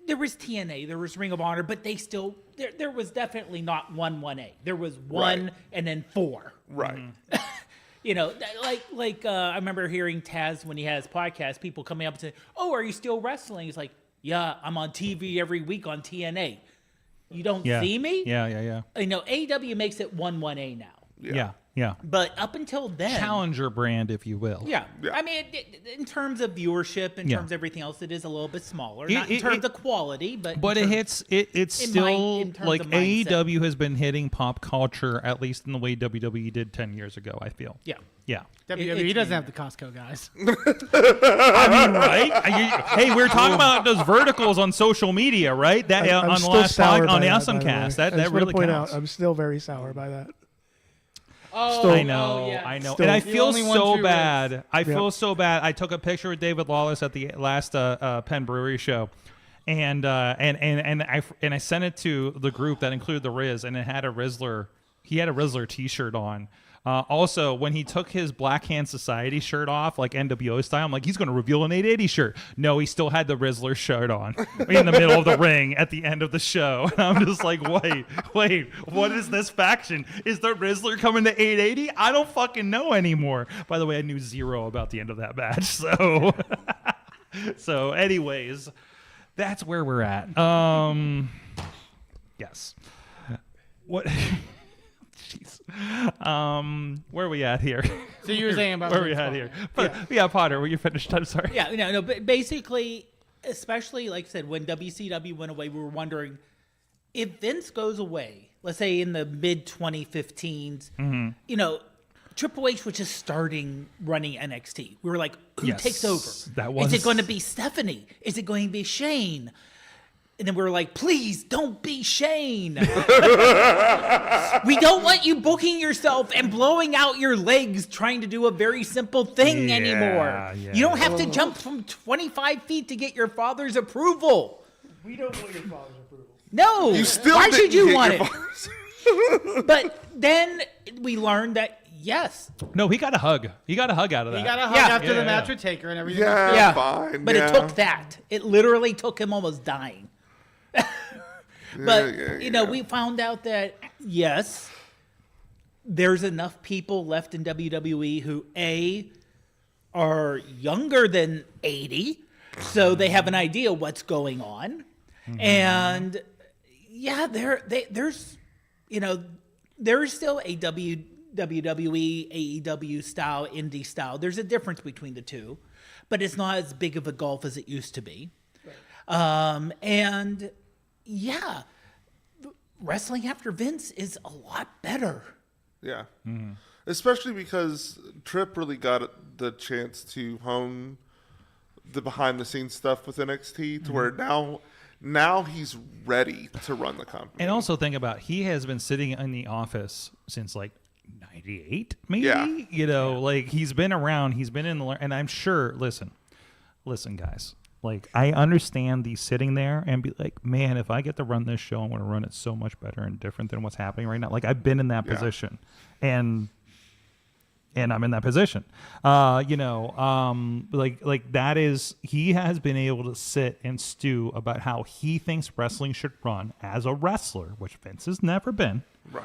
there was TNA, there was Ring of Honor, but they still there was definitely not 1A. There was 1 Right. and then 4. Right. You know, like I remember hearing Taz when he had his podcast, people coming up and saying, "Oh, are you still wrestling?" He's like, "Yeah, I'm on TV every week on TNA." You don't see me? Yeah. You know, AEW makes it 1A now. Yeah. But up until then, Challenger brand, if you will. Yeah. Yeah. I mean, in terms of viewership, in Yeah. terms of everything else, it is a little bit smaller. Not in terms of quality, but It's in still terms like of mindset. AEW has been hitting pop culture at least in the way WWE did 10 years ago. I feel. Yeah. Yeah. WWE doesn't have the Costco guys. I mean, right? Hey, we were talking about those verticals on social media, right? That I'm on the still last sour on by the that, by the way. Awesomecast. I That just wanna really point counts. out, I'm still very sour by that. Oh, Still- I know, yeah. I know, Still- and I The feel only one so true bad. I Yeah. feel so bad. I took a picture with David Lawless at the last Penn Brewery show, and I sent it to the group that included the Riz, and it had a Rizzler. He had a Rizzler T-shirt on. Also, when he took his Black Hand Society shirt off, like NWO style, I'm like, he's going to reveal an 880 shirt. No, he still had the Rizzler shirt on in the middle of the ring at the end of the show. And I'm just like, wait, what is this faction? Is the Rizzler coming to 880? I don't fucking know anymore. By the way, I knew zero about the end of that match. So, so anyways, that's where we're at. Yes. What? Jeez. Where are we at here? So you were saying about where are we Vince at Vaughn. here? But yeah, Potter, were you finished? I'm sorry. Yeah, no, but basically, especially like I said, when WCW went away, we were wondering if Vince goes away, let's say in the mid 2015s, Mm-hmm. you know, Triple H was just starting running NXT. We were like, who Yes, takes over? that Is was- it going to be Stephanie? Is it going to be Shane? And then we were like, please don't be Shane. We don't want you booking yourself and blowing out your legs trying to do a very simple thing anymore. Yeah. You don't have to jump from 25 feet to get your father's approval. We don't want your father's approval. No. You still Why didn't should you get want your it? father's- But then we learned that, yes. No, he got a hug. He got a hug out of that. He got a hug Yeah. after the Yeah. match with Taker and everything. Yeah, Yeah. fine. But yeah. it took that. It literally took him almost dying. But, Yeah, you know, yeah. we found out that, yes, there's enough people left in WWE who, A, are younger than 80, so they have an idea what's going on. And, yeah, there's, you know, there's still a WWE, AEW style, indie style. There's a difference between the two, but it's not as big of a gulf as it used to be. And yeah, wrestling after Vince is a lot better. Yeah. Especially because Tripp really got the chance to hone the behind the scenes stuff with NXT to where now he's ready to run the company. And also think about, he has been sitting in the office since like 98, maybe. Yeah. You know, like he's been around. He's been in the, and I'm sure. Listen, guys. Like, I understand the sitting there and be like, man, if I get to run this show, I'm going to run it so much better and different than what's happening right now. Like, I've been in that position, and I'm in that position. You know, like that is, he has been able to sit and stew about how he thinks wrestling should run as a wrestler, which Vince has never been, right.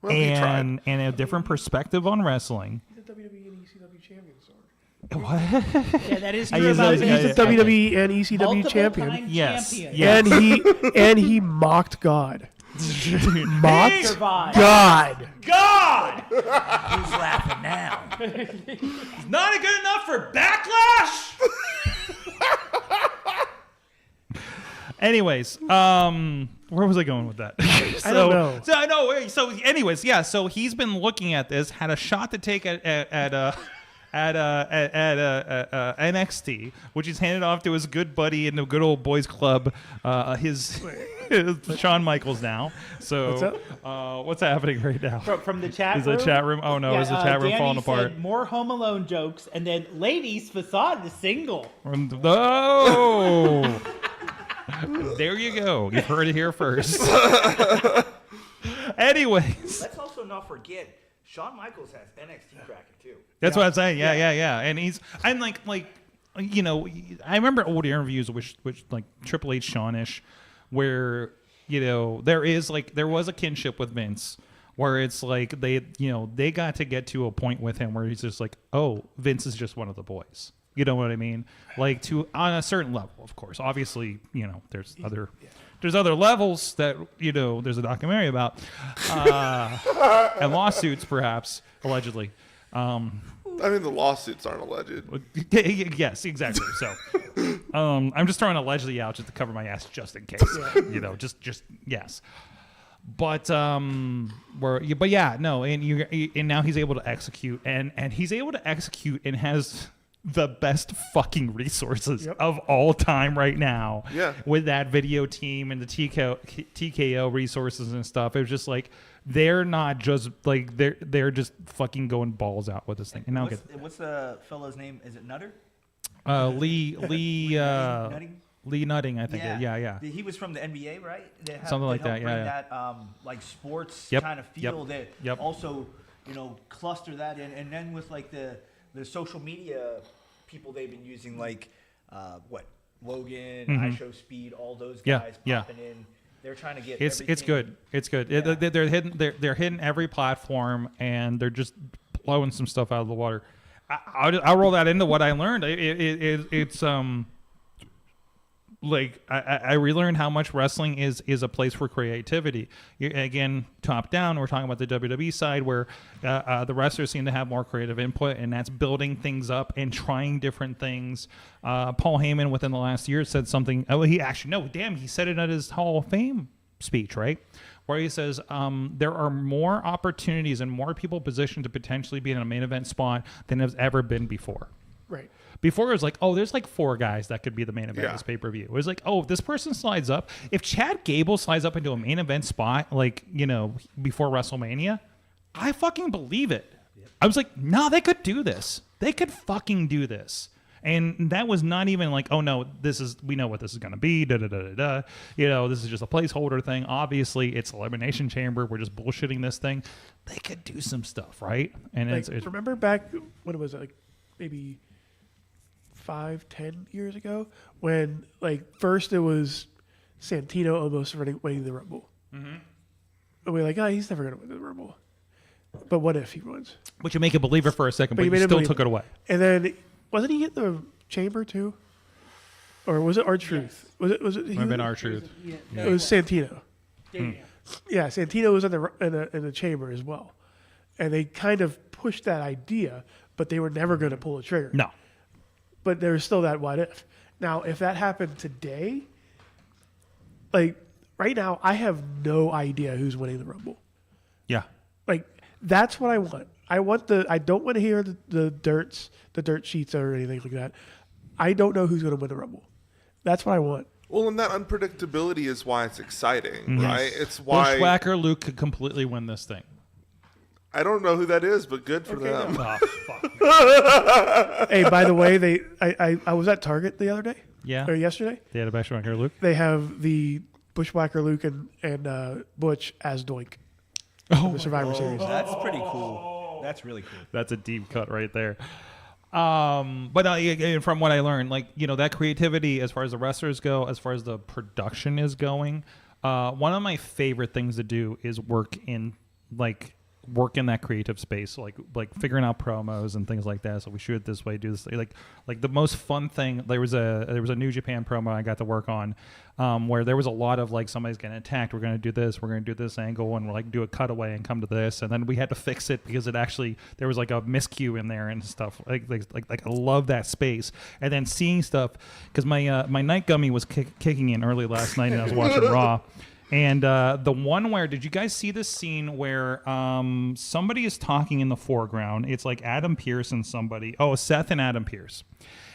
Well, he tried. and a different perspective on wrestling. He's a WWE and ECW champion, sorry. What? Yeah, that is I true guess about that's- Vince. He's a WWE and ECW Multiple champion. time Yes. champion. Yes. And he mocked God. Mocked Survived. God. God! Who's laughing now? Not good enough for Backlash? Anyways, where was I going with that? I don't know. So I know. So anyways, yeah. So he's been looking at this, had a shot to take at NXT, which he's handed off to his good buddy in the good old boys club, his Shawn Michaels now. So what's happening right now? From the chat Is room. the chat room? Oh no, is the chat room Danny falling apart? said more Home Alone jokes, and then ladies facade is single. Oh, there you go. You've heard it here first. Anyways, Let's also not forget, Shawn Michaels has NXT bracket too. that's what I'm saying. Yeah. And I'm like, you know, I remember old interviews which like Triple H Shawn-ish, where, you know, there was a kinship with Vince, where it's like they got to get to a point with him where he's just like, oh, Vince is just one of the boys. You know what I mean? Like, on a certain level, of course. Obviously, you know, there's other levels that, you know, there's a documentary about, and lawsuits, perhaps, allegedly. I mean, the lawsuits aren't alleged. Yes, exactly. So, I'm just throwing allegedly out just to cover my ass, just in case. You know, just yes. But and now he's able to execute, and he's able to execute, and has the best fucking resources of all time right now. Yeah. With that video team and the TKO resources and stuff, it was just like they're not just like they're just fucking going balls out with this thing. And now What's the fellow's name? Is it Nutter? Lee Nutting? Lee Nutting, I think. Yeah. He was from the NBA, right? Something like that, Bring yeah. that like sports Yep, kind of feel yep, that also, you know, cluster that in, and then with like the social media people they've been using, like Logan, iShowSpeed, all those guys popping in. They're trying to get it's good. It's good. Yeah. They're hitting every platform, and they're just blowing some stuff out of the water. I'll roll that into what I learned. It's like I relearned how much wrestling is a place for creativity. Again, top down, we're talking about the WWE side, where the wrestlers seem to have more creative input, and that's building things up and trying different things. Paul Heyman within the last year said something. Oh, he said it at his Hall of Fame speech, right? Where he says there are more opportunities and more people positioned to potentially be in a main event spot than has ever been before. Right. Before it was like, oh, there's like 4 guys that could be the main event of this pay-per-view. It was like, oh, if this person slides up. If Chad Gable slides up into a main event spot, like, you know, before WrestleMania, I fucking believe it. Yep. I was like, no, they could do this. They could fucking do this. And that was not even like, oh, no, we know what this is going to be, da-da-da-da-da. You know, this is just a placeholder thing. Obviously, it's Elimination Chamber. We're just bullshitting this thing. They could do some stuff, right? And like, it's remember back, when it was like maybe 5-10 years ago, when like first it was Santino almost winning the Rumble. Mm-hmm. And we're like, he's never going to win the Rumble. But what if he wins? But you make a believer for a second, but you still took it away. And then wasn't he in the chamber too? Or was it R-Truth? Was it? Might have been R-Truth. Yeah. It was Santino. Yeah, Santino was in the chamber as well, and they kind of pushed that idea, but they were never going to pull the trigger. No. But there's still that what if. Now, if that happened today, like right now, I have no idea who's winning the Rumble. Yeah. Like that's what I want. I don't want to hear the dirt sheets or anything like that. I don't know who's going to win the Rumble. That's what I want. Well, and that unpredictability is why it's exciting, right? It's why Bushwhacker Luke could completely win this thing. I don't know who that is, but good for them. Oh, fuck. Hey, by the way, I was at Target the other day. Yeah. Or yesterday. They had a Bushwhacker Luke. They have the Bushwhacker Luke and Butch as Doink. Oh, the Survivor Series. That's pretty cool. That's really cool. That's a deep cut right there. But from what I learned, like, you know, that creativity as far as the wrestlers go, as far as the production is going, one of my favorite things to do is work in that creative space, like figuring out promos and things like that. So we shoot it this way, do this, like the most fun thing. There was a New Japan promo I got to work on, where there was a lot of like somebody's getting attacked. We're gonna do this. We're gonna do this angle, and we're like do a cutaway and come to this, and then we had to fix it because there was like a miscue in there and stuff. Like I love that space. And then seeing stuff because my night gummy was kicking in early last night, and I was watching Raw. And the one where, did you guys see this scene where somebody is talking in the foreground? It's like Adam Pearce and somebody. Oh, Seth and Adam Pearce.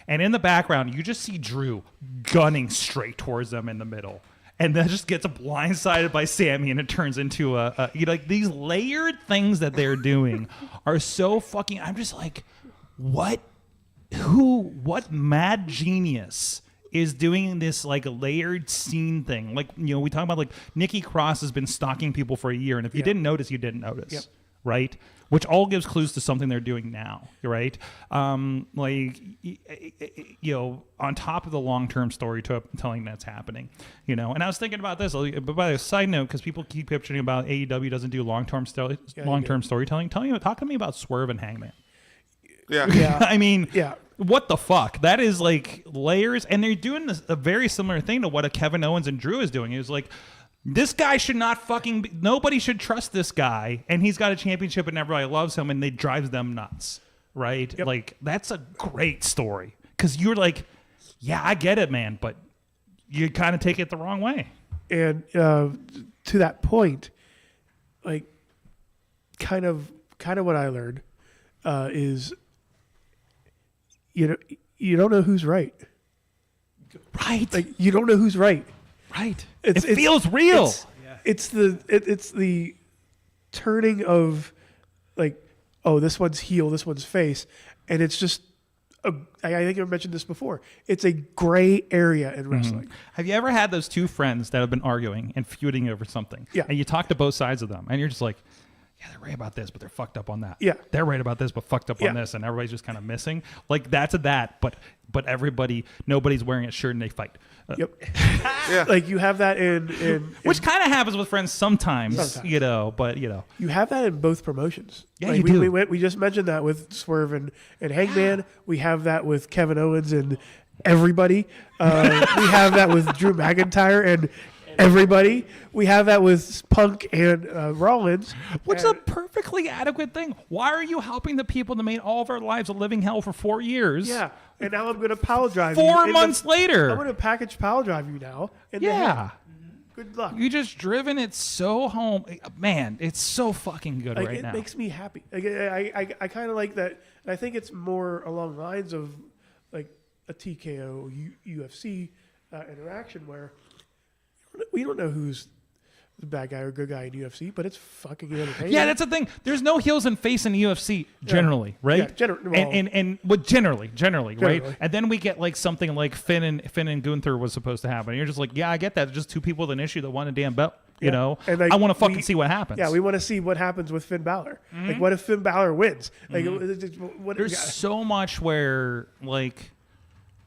And in the background, you just see Drew gunning straight towards them in the middle. And then just gets blindsided by Sammy, and it turns into like these layered things that they're doing are so fucking. I'm just like, what mad genius is doing this like a layered scene thing? Like, we talk about like Nikki Cross has been stalking people for a year, and if you didn't notice, you didn't notice, right? Which all gives clues to something they're doing now, right? On top of the long-term storytelling that's happening, And I was thinking about this, but by a side note, because people keep picturing about AEW doesn't do long-term storytelling. Talk to me about Swerve and Hangman. Yeah. I mean, what the fuck? That is like layers, and they're doing a very similar thing to what a Kevin Owens and Drew is doing. It was like, this guy should not nobody should trust this guy, and he's got a championship and everybody loves him, and it drives them nuts, right? Yep. Like, that's a great story, because you're like, yeah, I get it, man, but you kind of take it the wrong way. And to that point, like, kind of what I learned is, you don't know who's right. Right. Like, you don't know who's right. Right. It feels real. It's the turning of like, oh, this one's heel, this one's face, and it's just I think I mentioned this before. It's a gray area in wrestling. Have you ever had those two friends that have been arguing and feuding over something? Yeah. And you talk to both sides of them, and you're just like, yeah, they're right about this, but they're fucked up on that. Yeah. They're right about this, but fucked up on this, and everybody's just kind of missing. Like, that's that, but nobody's wearing a shirt and they fight. Yep. Like, you have that in which kind of happens with friends sometimes, but you have that in both promotions. Yeah, like, you do. We just mentioned that with Swerve and Hangman. We have that with Kevin Owens and everybody. We have that with Drew McIntyre and everybody. We have that with Punk and Rollins. Which is a perfectly adequate thing. Why are you helping the people that made all of our lives a living hell for 4 years? Yeah. And now I'm going to pile drive you. 4 months later. I'm going to package pile drive you now. In the head. Good luck. You just driven it so home. Man, it's so fucking good right now. It makes me happy. Like, I kind of like that. And I think it's more along the lines of like a TKO UFC interaction where we don't know who's the bad guy or good guy in UFC, but it's fucking entertaining. Yeah, that's the thing. There's no heels and face in the UFC generally, right? Yeah, generally, right? And then we get like something like Finn and Gunther was supposed to happen. And you're just like, yeah, I get that. It's just two people with an issue that want a damn belt. And like, I want to fucking see what happens. Yeah, we want to see what happens with Finn Balor. Like, what if Finn Balor wins? Like, there's so much where like.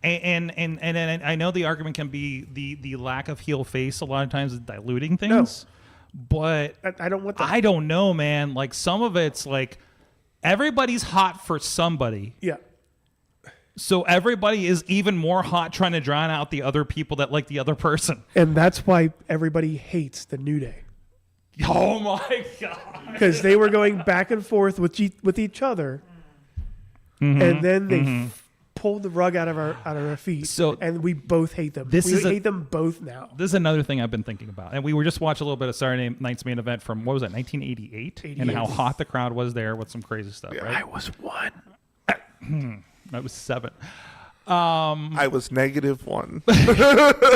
And I know the argument can be the lack of heel face a lot of times is diluting things, but I don't want that. I don't know, man. Like, some of it's like everybody's hot for somebody. Yeah. So everybody is even more hot trying to drown out the other people that like the other person. And that's why everybody hates the New Day. Oh my God. Because they were going back and forth with each other, and then they pulled the rug out of our feet. And we both hate them. We hate them both now. This is another thing I've been thinking about. And we were just watching a little bit of Saturday Night's Main Event from, what was that, 1988? And how hot the crowd was there with some crazy stuff, right? I was 1. I was 7. I was -1.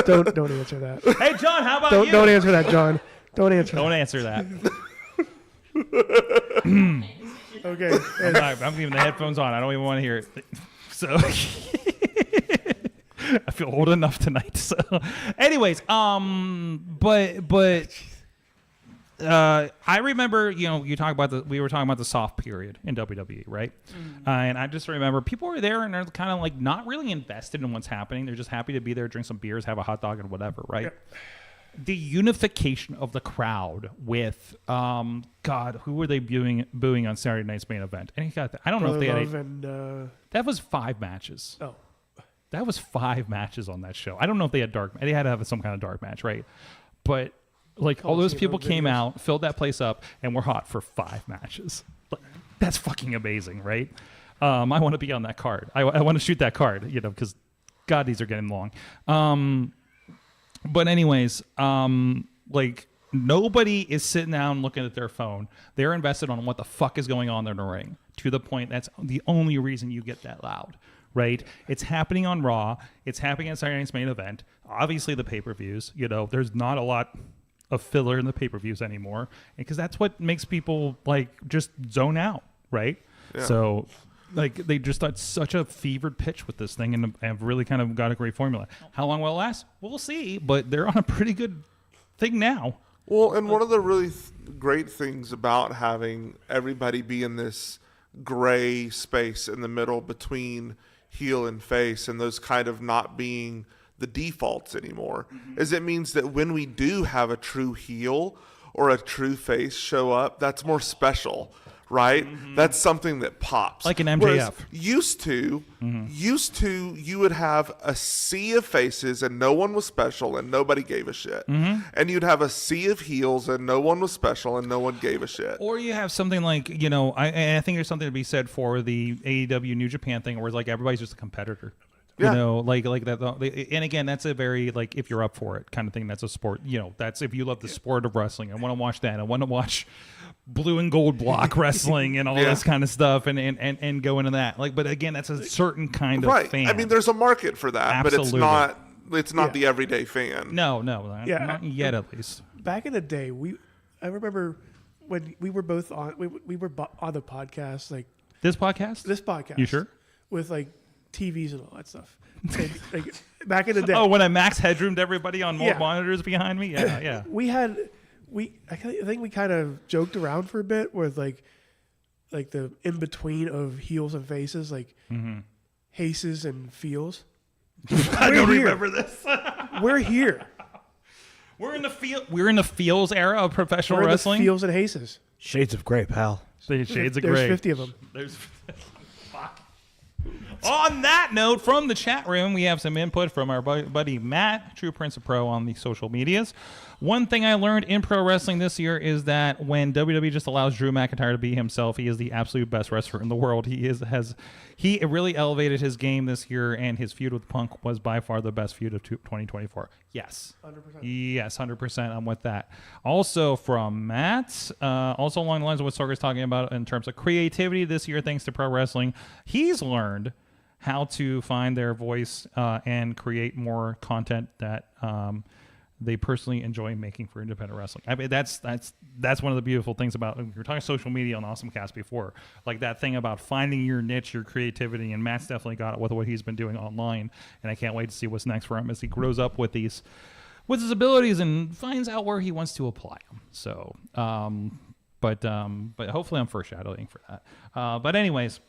Don't answer that. Hey, John, how about you? Don't answer that, John. Don't answer that. Okay. I'm leaving the headphones on. I don't even want to hear it. So I feel old enough tonight. So, anyways, but I remember, you talk about we were talking about the soft period in WWE, right? And I just remember people were there and they're kind of like not really invested in what's happening. They're just happy to be there, drink some beers, have a hot dog, and whatever, right? Yep. The unification of the crowd with God, who were they booing on Saturday Night's Main Event? And I don't know if they had that was 5 matches. Oh, that was 5 matches on that show. I don't know if they had they had to have some kind of dark match, right? But like all those people came out, filled that place up, and were hot for 5 matches. That's fucking amazing, right? I want to be on that card. I want to shoot that card, because God, these are getting long. But anyways, Like, nobody is sitting down looking at their phone. They're invested on what the fuck is going on in the ring, to the point that's the only reason you get that loud, right? It's happening on Raw. It's happening at Saturday Night's Main Event. Obviously, the pay-per-views. You know, there's not a lot of filler in the pay-per-views anymore, because that's what makes people, like, just zone out, right? Yeah. So, like, they just got such a fevered pitch with this thing and have really kind of got a great formula. How long will it last? We'll see, but they're on a pretty good thing now. Well, and one of the really great things about having everybody be in this gray space in the middle between heel and face, and those kind of not being the defaults anymore, is it means that when we do have a true heel or a true face show up, that's more special, right? That's something that pops. Like an MJF. Whereas used to, you would have a sea of faces and no one was special and nobody gave a shit. And you'd have a sea of heels and no one was special and no one gave a shit. Or you have something like, you know, I think there's something to be said for the AEW New Japan thing, where it's like everybody's just a competitor. Yeah. You know, like that. And again, that's a very, like, if you're up for it kind of thing. That's a sport. You know, that's if you love the sport of wrestling. I want to watch that. I want to watch blue and gold block wrestling and all this kind of stuff, and go into that. Like, but again, that's a certain kind of fan. I mean, there's a market for that, Absolutely. but it's not the everyday fan. No, not yet, at least. Back in the day, I remember when we were both on on the podcast, like This podcast? You sure? with like TVs and all that stuff. And, like, back in the day. Oh, when I max headroomed everybody on more monitors behind me? Yeah. I think we kind of joked around for a bit with like the in between of heels and faces, like Haces and feels. I don't remember this. We're here. We're in the feels era of professional We're wrestling. the feels and Haces. Shades of gray, pal. Shades of There's gray. 50 of them. There's On that note, from the chat room, we have some input from our buddy Matt, True Prince of Pro, on the social medias. One thing I learned in pro wrestling this year is that when WWE just allows Drew McIntyre to be himself, he is the absolute best wrestler in the world. He really elevated his game this year, and his feud with Punk was by far the best feud of 2024. Yes. 100%. Yes, 100%. I'm with that. Also from Matt, also along the lines of what Sorga's talking about in terms of creativity this year, thanks to pro wrestling, he's learned how to find their voice and create more content that they personally enjoy making for independent wrestling. I mean, that's one of the beautiful things about, we were talking social media on AwesomeCast before, like that thing about finding your niche, your creativity, and Matt's definitely got it with what he's been doing online, and I can't wait to see what's next for him as he grows up with his abilities and finds out where he wants to apply them. So, but hopefully I'm foreshadowing for that. But anyways,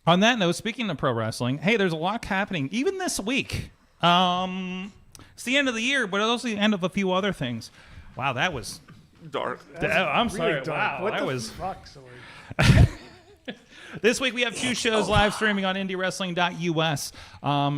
on that note, speaking of pro wrestling, hey, there's a lot happening even this week. It's the end of the year, but it's also the end of a few other things. Wow, that was dark. I'm sorry. Really dark. Wow, What that the was. fuck, Sorg? This week we have two shows live streaming on IndieWrestling.us,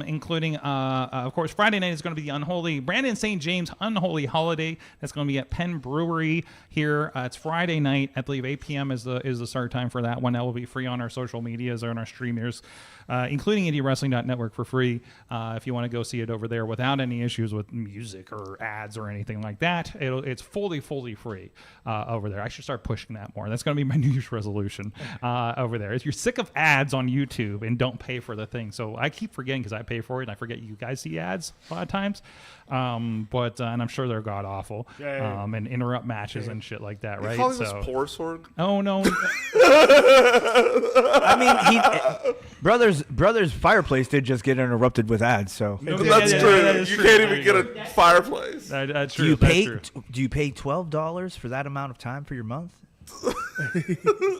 including, of course, Friday night is going to be the Unholy Brandon St. James Unholy Holiday. That's going to be at Penn Brewery here. It's Friday night, I believe 8 p.m. is the start time for that one. That will be free on our social medias or on our streamers, including IndieWrestling.network for free. If you want to go see it over there without any issues with music or ads or anything like that, it's fully free over there. I should start pushing that more. That's going to be my New Year's resolution over there. If you're sick of ads on YouTube and don't pay for the thing, so I keep forgetting because I pay for it and I forget you guys see ads a lot of times, but and I'm sure they're god awful, and interrupt matches and shit like that, right? You calling this poor, Sorg? Oh no. I mean, brother's fireplace did just get interrupted with ads, so That's true. You can't even get a fireplace. That's do true. you pay $12 for that amount of time for your month?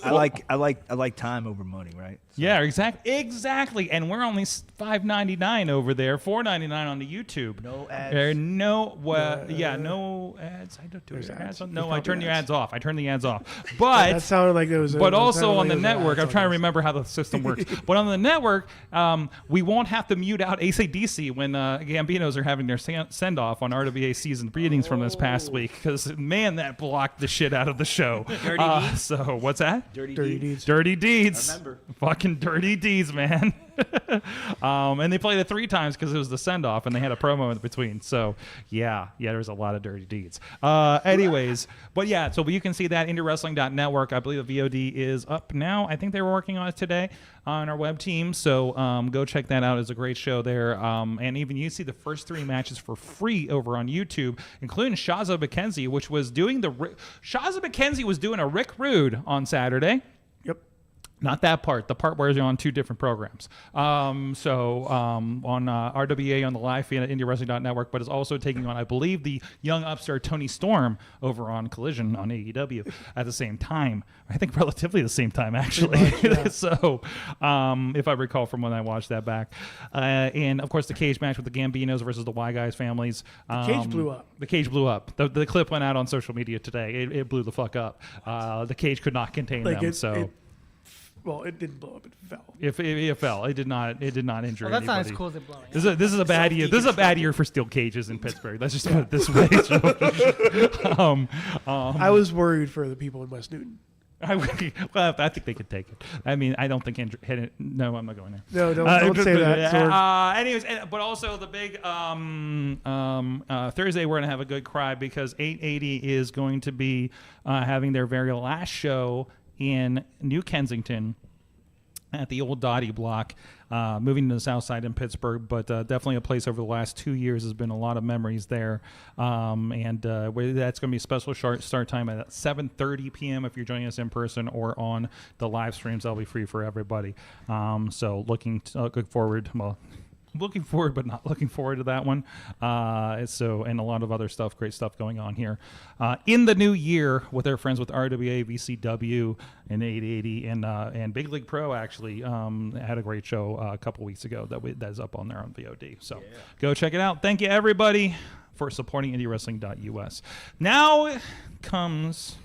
I like time over money, right? So. Yeah, exactly. And we're only $5.99 over there, $4.99 on the YouTube. No ads. No ads. I don't do ads. No, I turn the ads. ads off. But That sounded like it was. But also on the network, I'm trying to remember how the system works. But on the network, we won't have to mute out AC/DC when Gambinos are having their send-off on RWA season greetings from this past week, because man, that blocked the shit out of the show. Dirty Deeds. So what's that? Dirty Deeds. Dirty Deeds. I remember. Fucking Dirty Deeds, man. And they played it 3 times because it was the send-off, and they had a promo in between. So, yeah, there's a lot of dirty deeds. Anyways, but yeah, so you can see that IndieWrestling.network. I believe the VOD is up now. I think they were working on it today on our web team. So go check that out. It's a great show there. And even you see the first 3 matches for free over on YouTube, including Shaza McKenzie, which was doing Shaza McKenzie was doing a Rick Rude on Saturday. Yep. Not that part. The part where you're on 2 different programs. On RWA on the live feed at IndieWrestling.network, but is also taking on, I believe, the young upstart Tony Storm over on Collision on AEW at the same time. I think relatively the same time, actually. Much, yeah. So, if I recall from when I watched that back. And, of course, the cage match with the Gambinos versus the Y Guys families. The cage blew up. The cage blew up. The clip went out on social media today. It blew the fuck up. The cage could not contain them. Well, it didn't blow up. It fell. It fell. It did not injure Well, that's not anybody. as cool as it blowing. This is a bad year. This is a bad year for steel cages in Pittsburgh. Let's just put it this way. I was worried for the people in West Newton. I think they could take it. I mean, I don't think no, I'm not going there. No, don't say that. Sorg. Anyways, but also the big Thursday, we're gonna have a good cry because 880 is going to be having their very last show in New Kensington at the old Dottie block, moving to the south side in Pittsburgh, but definitely a place over the last 2 years has been a lot of memories there. And that's going to be a special start time at 7:30 p.m. if you're joining us in person, or on the live streams. That'll be free for everybody. So looking forward but not looking forward to that one. And a lot of other stuff, great stuff going on here in the new year with our friends with RWA, VCW, and 880, and Big League Pro actually had a great show a couple weeks ago that's up on there on VOD. So go check it out. Thank you everybody for supporting IndieWrestling.us. Now comes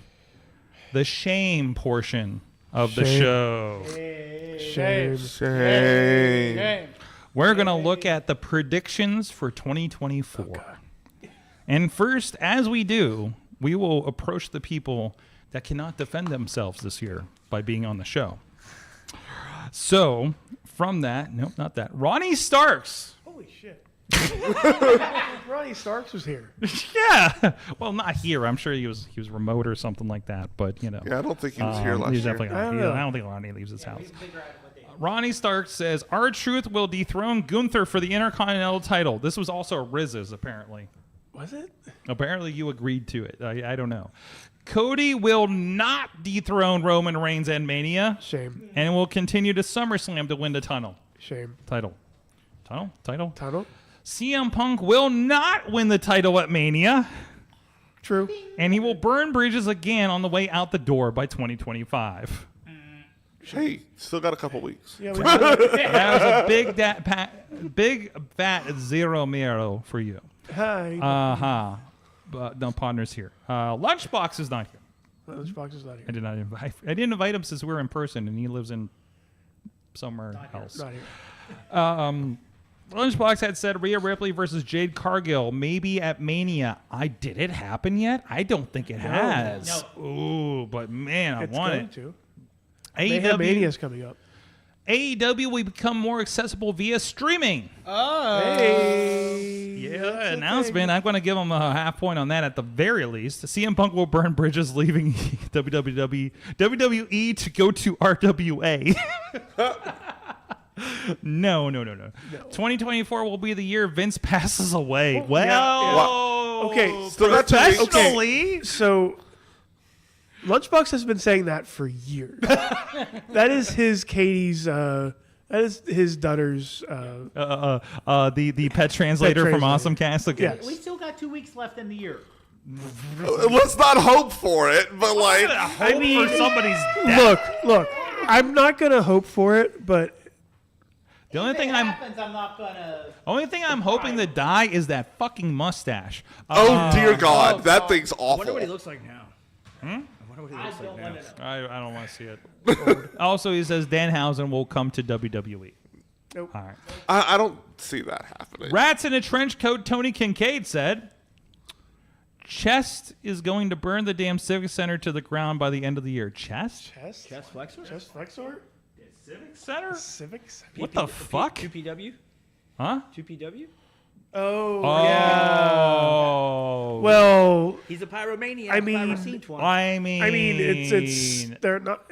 the shame portion of the show. Shame. We're going to look at the predictions for 2024. And first, as we do, we will approach the people that cannot defend themselves this year by being on the show. So, from that, nope, not that. Ronnie Starks. Holy shit. Ronnie Starks was here. Yeah. Well, not here. I'm sure he was remote or something like that. But, Yeah, I don't think he was here last he's year. Definitely I don't think Ronnie leaves his house. Ronnie Stark says, R-Truth will dethrone Gunther for the Intercontinental title. This was also Riz's, apparently. Was it? Apparently you agreed to it. I don't know. Cody will not dethrone Roman Reigns and Mania. Shame. And will continue to SummerSlam to win the title. Title. CM Punk will not win the title at Mania. True. And he will burn bridges again on the way out the door by 2025. Hey, still got a couple weeks. Yeah, That was a big fat zero mero for you. Hi. But no partners here. Lunchbox is not here. Lunchbox is not here. I didn't invite him since we were in person, and he lives in somewhere else. Not here. Lunchbox had said Rhea Ripley versus Jade Cargill maybe at Mania. Did it happen yet? I don't think it has. No. Ooh, but man, I want it. To. AEW Mania is coming up. AEW will become more accessible via streaming. Oh. Hey. Yeah, announcement. I'm going to give them a half point on that at the very least. CM Punk will burn bridges leaving WWE to go to RWA. No. 2024 will be the year Vince passes away. Okay, So that's professionally. So Lunchbox has been saying that for years. That is Katie's. That is his daughter's. The pet translator from Awesome Cast. Okay. Yes. We still got 2 weeks left in the year. Let's not hope for it, but like, I mean, for somebody's death. Look. I'm not gonna hope for it, but The only thing I'm hoping to die is that fucking mustache. oh dear God, that thing's I wonder awful. what he looks like now. I wonder what he looks like now. I don't want to see it. Also, he says Danhausen will come to WWE. Nope. All right. I don't see that happening. Rats in a trench coat. Tony Kincaid said, Chest is going to burn the damn Civic Center to the ground by the end of the year. Chest? chest Chest flexor? flexor. Civic Center? Civic Center. What the fuck? 2PW? Huh? 2PW? Oh, yeah. Oh. Well, He's a pyromaniac. I mean- I've seen one. I mean, it's they're not.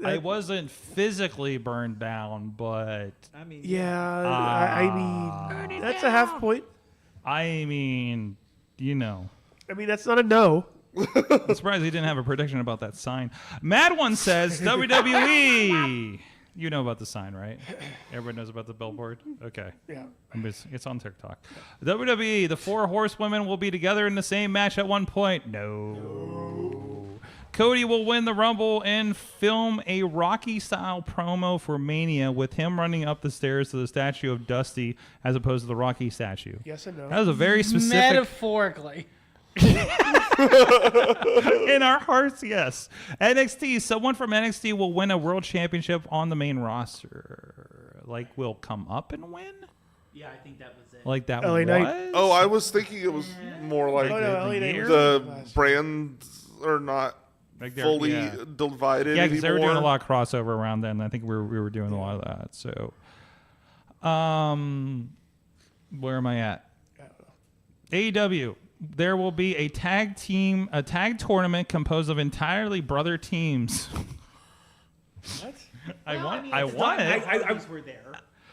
I wasn't physically burned down, but I mean, Yeah, I mean that's a half point. I mean, you know. I mean that's not a no. I'm surprised he didn't have a prediction about that sign. Mad One says WWE. You know about the sign, right? Everybody knows about the billboard? Okay. Yeah. It's on TikTok. WWE, the 4 horsewomen will be together in the same match at one point. No. Cody will win the Rumble and film a Rocky-style promo for Mania with him running up the stairs to the statue of Dusty as opposed to the Rocky statue. Yes and no. That was a very specific... Metaphorically. In our hearts, yes. NXT, someone from NXT will win a world championship on the main roster. Like, will come up and win? Yeah, I think that was it. Like that LA was? Knight. Oh, I was thinking it was more like Oh, no, LA Knight was the last. brands are not Like they're- fully yeah. divided Yeah, because they were anymore. doing a lot of crossover around then. I think we were doing a lot of that. So, where am I at? AEW. There will be a tag tournament composed of entirely brother teams. What? I want it. I were there.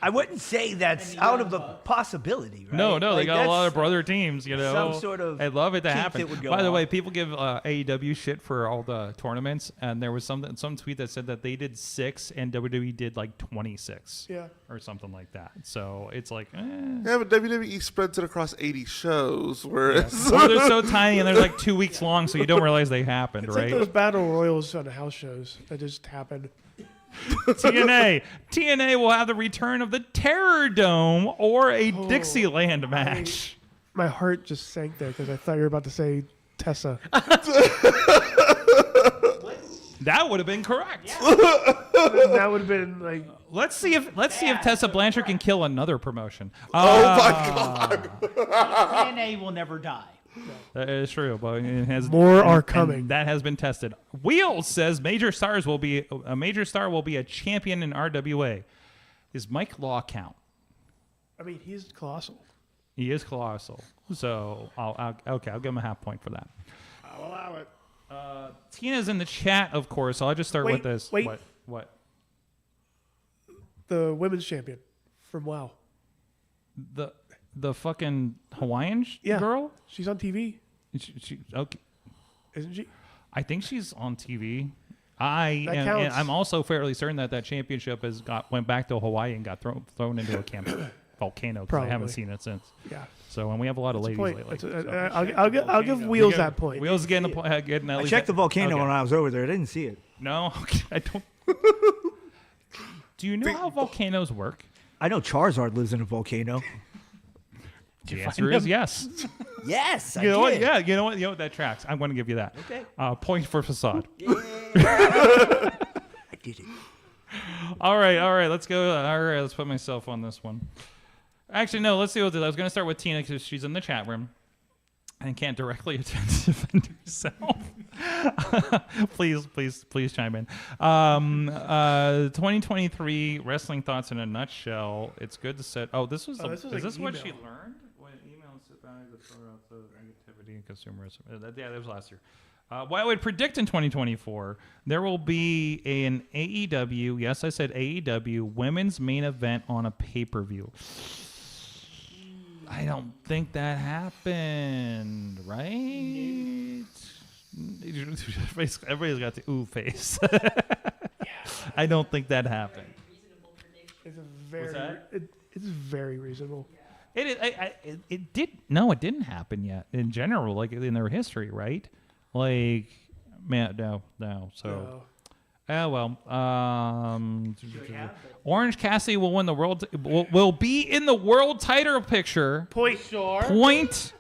I wouldn't say that's out of the possibility, right? No, they Like, got a lot that's of brother teams, you know. some sort of I'd love it to kink happen. that would go By the way, on. people give AEW shit for all the tournaments, and there was some tweet that said that they did 6 and WWE did like 26. Yeah. Or something like that. So it's like, Yeah, but WWE spreads it across 80 shows, whereas Well, they're so tiny and they're like 2 weeks long, so you don't realize they happened, It's right? like those battle royals on the house shows that just happened. TNA will have the return of the Terror Dome or a Dixieland match. My heart just sank there because I thought you were about to say Tessa. That would have been correct. That would have been like. Let's see if Tessa Blanchard can kill another promotion. oh my god, TNA will never die. That is true, but it has More are and coming. that has been tested. Wheels says major star will be a champion in RWA. Is Mike Law count? I mean, he's colossal. He is colossal. So I'll give him a half point for that. I'll allow it. Tina's in the chat, of course. So I'll just start with this. Wait. What? The women's champion from WoW. The fucking Hawaiian Yeah. girl? She's on TV, She okay. isn't she? I think she's on TV. That And counts. I'm also fairly certain that championship went back to Hawaii and got thrown into a volcano because I haven't Probably. seen it since. Yeah. So and we have a lot of ladies Point. lately. That's so. I'll give Wheels that point. Wheels getting at I least checked the volcano okay. when I was over there. I didn't see it. No, I don't. Do you know how volcanoes work? I know Charizard lives in a volcano. The answer is yes. Yes, You know what? Yeah, you know what? That tracks. I'm going to give you that. Okay. Point for facade. I did it. All right. Let's go. All right, let's put myself on this one. Actually, no. Let's see what this. I was going to start with Tina because she's in the chat room and can't directly attempt to defend herself. please chime in. 2023 wrestling thoughts in a nutshell. It's good to set. Oh, this was. this was is like this what email. she learned? When emails about the throw out the negativity and consumerism. Yeah, that was last year. What I would predict in 2024, there will be an AEW. Yes, I said AEW women's main event on a pay-per-view. I don't think that happened, right? Basically, everybody's got the ooh face. I don't think that happened. It's it's very reasonable. It did. No, it didn't happen yet. In general, like in their history, right? Like, man, no. So, well. Orange Cassidy will win the world. Will be in the world title picture. Point.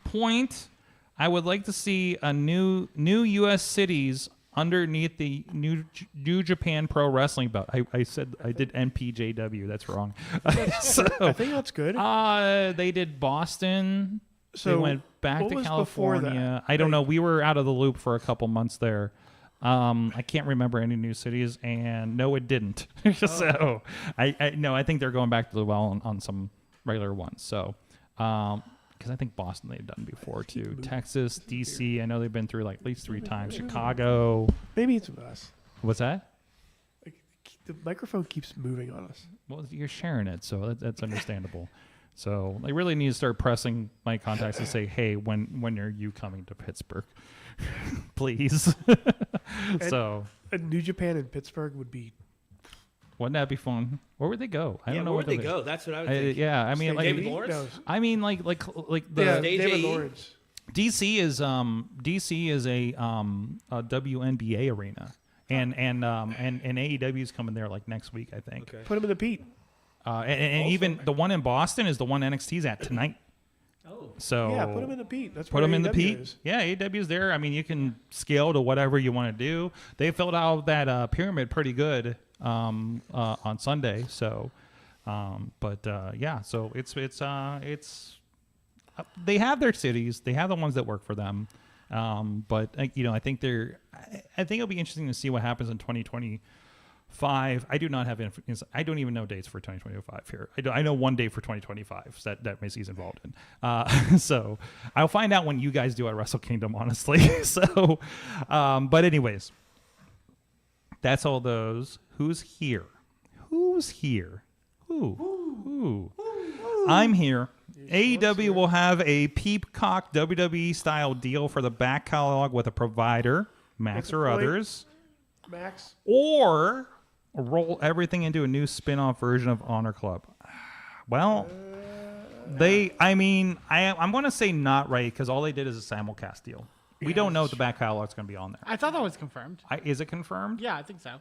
Point. I would like to see a new U.S. cities underneath the New Japan Pro Wrestling belt. I said I did NPJW. That's wrong. So, I think that's good. they did Boston. So they went back what to was before California. that? I don't know. We were out of the loop for a couple months there. I can't remember any new cities, and no, it didn't. So I think they're going back to the well on some regular ones. So because I think Boston they've done before too. Texas, DC, I know they've been through like at least 3 times. Chicago. Maybe it's us. What's that? Like, the microphone keeps moving on us. Well, you're sharing it, so that's understandable. So I really need to start pressing my contacts and say, hey, when are you coming to Pittsburgh? Please. So New Japan in Pittsburgh would be. Wouldn't that be fun? Where would they go? I don't know where would they go. That's what I was thinking. Yeah, I mean, like David Lawrence. No. I mean, like the David Lawrence. DC is a WNBA arena, and AEW is coming there like next week, I think. Okay. Put him in the Pete. And even the one in Boston is the one NXT's at tonight. Oh. So Yeah, put him in the Pete. That's put where them in the AEW Pete. is. Yeah, AEW's there. I mean, you can scale to whatever you want to do. They filled out that pyramid pretty good on Sunday. So, yeah. So it's they have their cities. They have the ones that work for them. But I think it'll be interesting to see what happens in 2025. I do not have I don't even know dates for 2025 here. I know one date for 2025 that Macy's involved in. So I'll find out when you guys do at Wrestle Kingdom, honestly. So, but anyways, that's all those. Who's here? Who's here? Who? I'm here. AEW will have a Peacock WWE style deal for the back catalog with a provider, Max or others. Max. Or roll everything into a new spin-off version of Honor Club. Well, I'm going to say not right because all they did is a simulcast deal. We don't know if the back catalog is going to be on there. I thought that was confirmed. Is it confirmed? Yeah, I think so.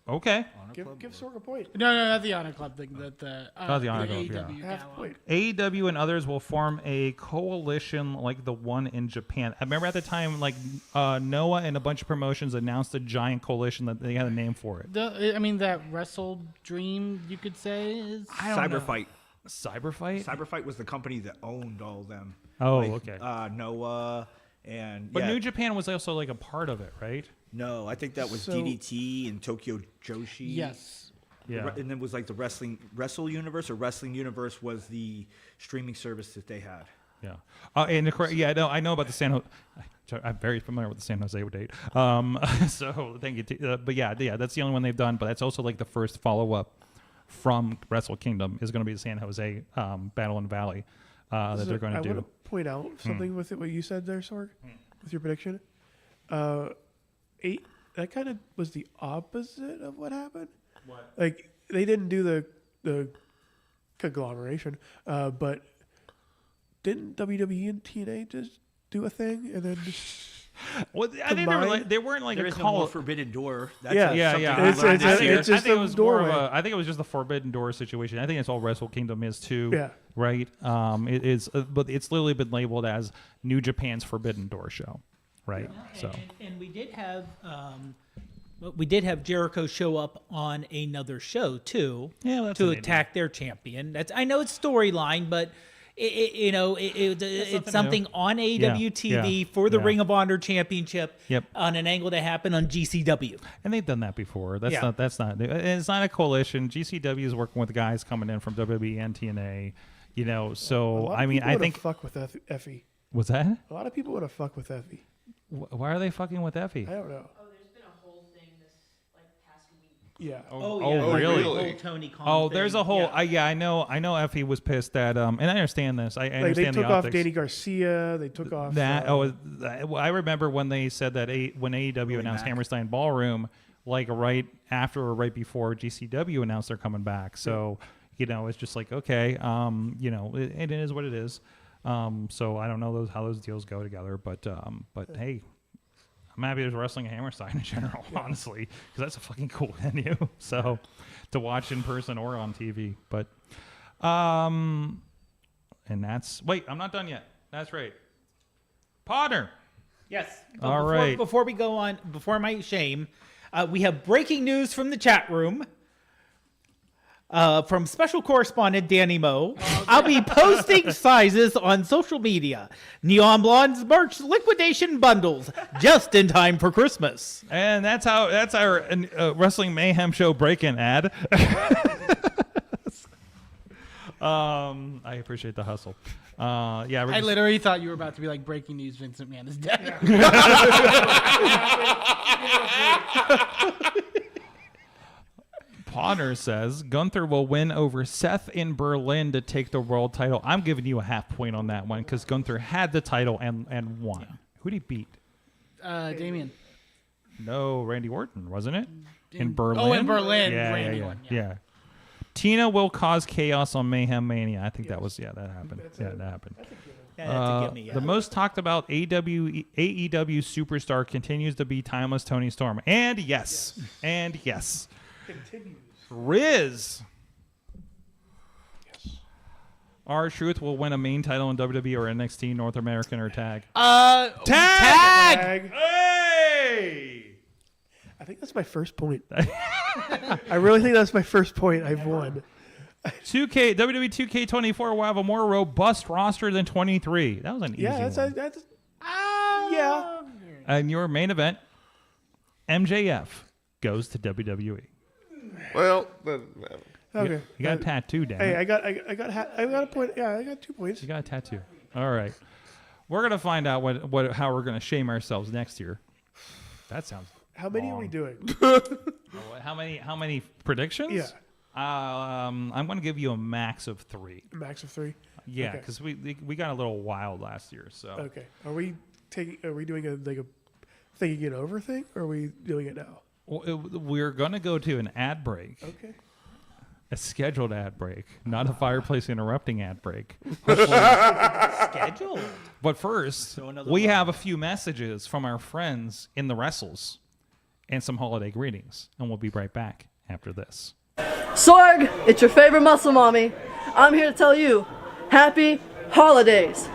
Okay. Give Sorg a point. No, not the Honor Club thing. The Honor Club, yeah. AEW Half catalog. point. AEW and others will form a coalition like the one in Japan. I remember at the time, like Noah and a bunch of promotions announced a giant coalition that they had a name for it. That Wrestle Dream, you could say, is Cyberfight. Cyberfight? Cyberfight was the company that owned all of them. Oh, Like, okay. Noah and But New Japan was also like a part of it, right? No, I think that was So- DDT and Tokyo Joshi. Yes. Yeah. And then was like the Wrestle Universe, or Wrestling Universe was the streaming service that they had. Yeah. I know about the San Jose. I'm very familiar with the San Jose date. So thank you. But yeah, that's the only one they've done. But that's also like the first follow up from Wrestle Kingdom is going to be the San Jose Battle in Valley that they're going to I do. want to point out something with it, what you said there, Sorg, with your prediction. That kind of was the opposite of what happened. What? Like they didn't do the conglomeration, but didn't WWE and TNA just do a thing and then? Well, I think they weren't like There a is no call. more Forbidden Door. That's Yeah. something Yeah. we It's- learned it's- this year. it's just I think a it was more of doorway. I think it was just the Forbidden Door situation. I think it's all Wrestle Kingdom is too. Yeah. Right. It is, but it's literally been labeled as New Japan's Forbidden Door show. Right. So. And we did have Jericho show up on another show too. Yeah, that's to what they attack their champion. I know it's storyline, but it's something on AEW TV for the Ring of Honor Championship. Yep. On an angle that happened on GCW. And they've done that before. That's Yeah. not new. And it's not a coalition. GCW is working with guys coming in from WWE and TNA. So I mean, I think fuck with Effie. was that? A lot of people want to fuck with Effie. Why are they fucking with Effie? I don't know. Oh, there's been a whole thing this past week. Yeah. Oh, really? The whole Tony Khan Oh, thing. there's a whole. Yeah. I know. Effie was pissed that. And I understand this. I Like they understand took the off optics. Danny Garcia. They took off That I remember when they said that when AEW announced Hammerstein Ballroom, like right after or right before GCW announced they're coming back. So it's just like okay, it is what it is. So I don't know how those deals go together, but hey, I'm happy there's wrestling at Hammerstein in general, honestly, because that's a fucking cool venue. So to watch in person or on TV, but and that's I'm not done yet. That's right, Potter. Yes. All right. Before we go on, before my shame, we have breaking news from the chat room. From special correspondent Danny Moe, I'll be posting sizes on social media. Neon Blonde's merch liquidation bundles just in time for Christmas. And that's our Wrestling Mayhem Show break-in ad. I appreciate the hustle. Yeah, I literally thought you were about to be like, breaking news: Vince McMahon is dead. Potter says Gunther will win over Seth in Berlin to take the world title. I'm giving you a half point on that one because Gunther had the title and won. Yeah. Who did he beat? Damien. No, Randy Orton, wasn't it? In Berlin. Oh, in Berlin. Yeah, Randy yeah. won. Yeah. Tina will cause chaos on Mayhem Mania. I think that was that happened. That happened. The most talked about AEW superstar continues to be timeless Tony Storm. And yes. Continues. Riz. Yes. R-Truth will win a main title in WWE or NXT, North American or tag. Tag! Hey! I think that's my first point. I really think that's my first point I've won. WWE 2K24 will have a more robust roster than 23. That was an easy one. Yeah. And your main event, MJF goes to WWE. Well, okay. You got a tattoo, Dan. Hey, I got a point. Yeah, I got 2 points. You got a tattoo. All right. We're gonna find out how we're gonna shame ourselves next year. That sounds. How many are we doing? How many predictions? Yeah. I'm going to give you a max of 3. A max of 3. Yeah, because we got a little wild last year. So. Okay. Are we doing a thinking it over thing, or are we doing it now? Well, we're going to go to an ad break. Okay. A scheduled ad break, not a fireplace interrupting ad break. Scheduled. But first, we have a few messages from our friends in the wrestles and some holiday greetings, and we'll be right back after this. Sorg, it's your favorite muscle mommy. I'm here to tell you, happy holidays.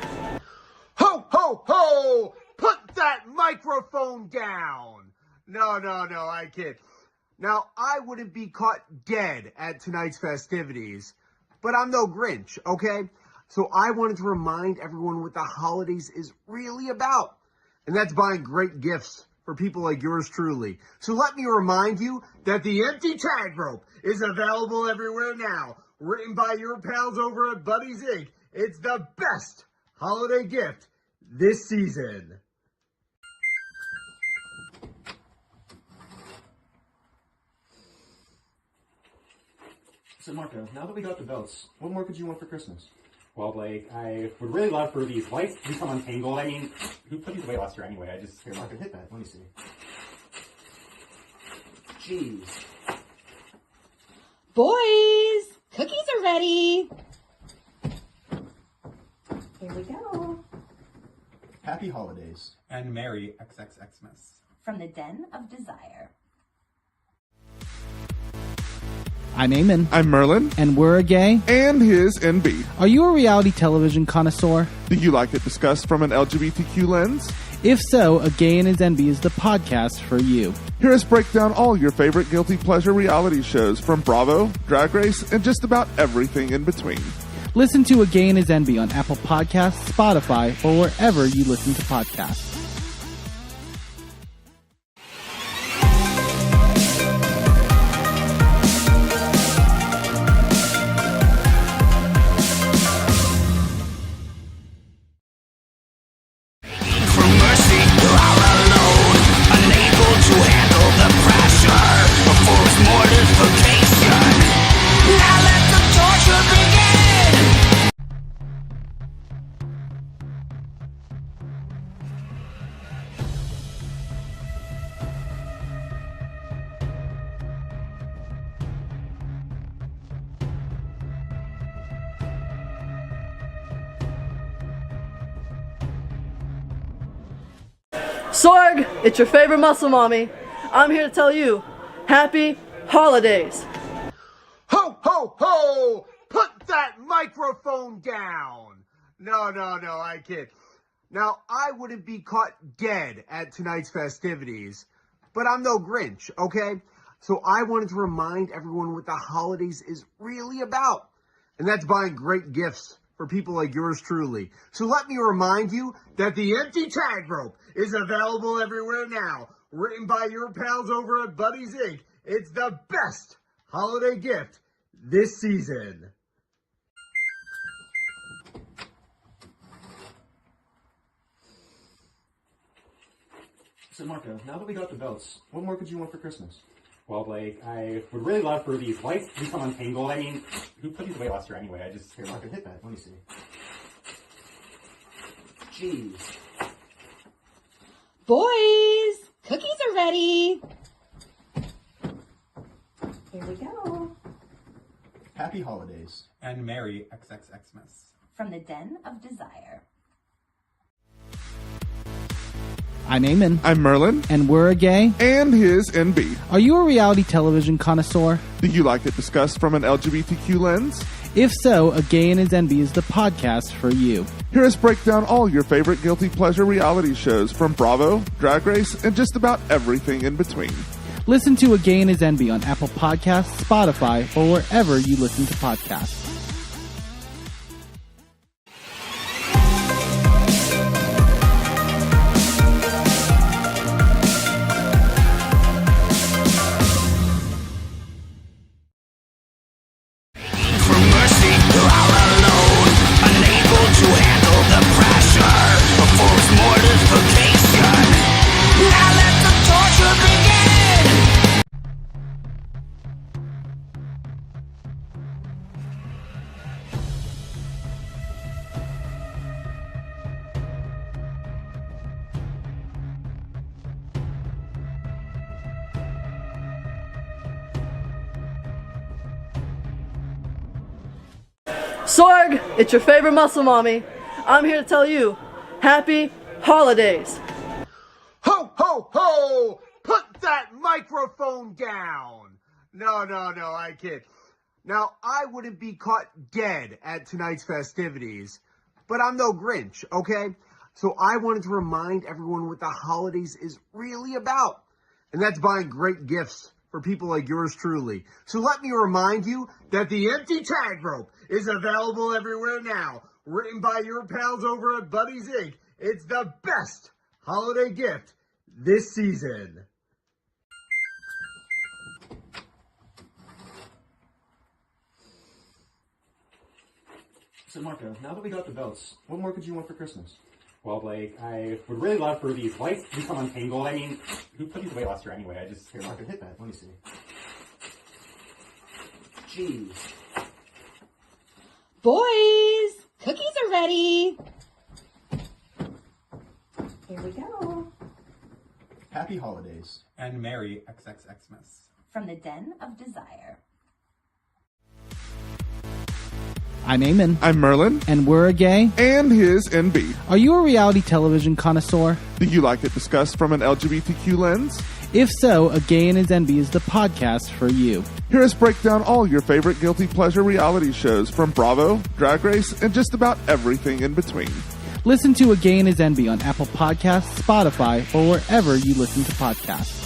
Ho, ho, ho! Put that microphone down! No, I kid. Now, I wouldn't be caught dead at tonight's festivities, but I'm no Grinch, okay? So I wanted to remind everyone what the holidays is really about, and that's buying great gifts for people like yours truly. So let me remind you that the empty tag rope is available everywhere now. Written by your pals over at Buddy's Inc. It's the best holiday gift this season. So Marco, now that we got the belts, what more could you want for Christmas? Well, Blake, I would really love for these lights to become untangled. I mean, who put these away last year anyway? Here, Marco, hit that. Let me see. Jeez. Boys, cookies are ready. Here we go. Happy holidays. And Merry XXXmas. From the Den of Desire. I'm Eamon. I'm Merlin. And we're a gay. And his NB. Are you a reality television connoisseur? Do you like it discussed from an LGBTQ lens? If so, A Gay and His NB is the podcast for you. Hear us break down all your favorite guilty pleasure reality shows from Bravo, Drag Race, and just about everything in between. Listen to A Gay and His NB on Apple Podcasts, Spotify, or wherever you listen to podcasts. Sorg, it's your favorite muscle mommy. I'm here to tell you, happy holidays. Ho, ho, ho! Put that microphone down! No, I kid. Now, I wouldn't be caught dead at tonight's festivities, but I'm no Grinch, okay? So I wanted to remind everyone what the holidays is really about. And that's buying great gifts for people like yours truly. So let me remind you that the empty tag rope is available everywhere now. Written by your pals over at Buddy's Inc. It's the best holiday gift this season. So Marco, now that we got the belts, what more could you want for Christmas? Well, Blake, I would really love for these lights to become untangled. I mean, who put these away last year anyway? Here, Marco, hit that. Let me see. Jeez. Boys, cookies are ready. Here we go. Happy holidays. And Merry XXXmas. From the Den of Desire. I'm Eamon. I'm Merlin. And we're a gay. And his NB. Are you a reality television connoisseur? Do you like it discussed from an LGBTQ lens? If so, A Gay and His NB is the podcast for you. Hear us break down all your favorite guilty pleasure reality shows from Bravo, Drag Race, and just about everything in between. Listen to A Gay and His NB on Apple Podcasts, Spotify, or wherever you listen to podcasts. Sorg, it's your favorite muscle mommy. I'm here to tell you, happy holidays. Ho, ho, ho! Put that microphone down! No, I kid. Now, I wouldn't be caught dead at tonight's festivities, but I'm no Grinch, okay? So I wanted to remind everyone what the holidays is really about. And that's buying great gifts for people like yours truly. So let me remind you that the empty tag rope is available everywhere now. Written by your pals over at Buddy's Inc. It's the best holiday gift this season. So Marco, now that we got the belts, what more could you want for Christmas? Well, Blake, I would really love for these lights to become untangled. I mean, who put these away last year anyway? Here, Marco, hit that. Let me see. Jeez. Boys, cookies are ready. Here we go. Happy holidays. And Merry XXXmas. From the Den of Desire. I'm Eamon. I'm Merlin. And we're a gay. And his NB. Are you a reality television connoisseur? Do you like it discussed from an LGBTQ lens? If so, A Gay and His NB is the podcast for you. Hear us break down all your favorite guilty pleasure reality shows from Bravo, Drag Race, and just about everything in between. Listen to A Gay and His NB on Apple Podcasts, Spotify, or wherever you listen to podcasts.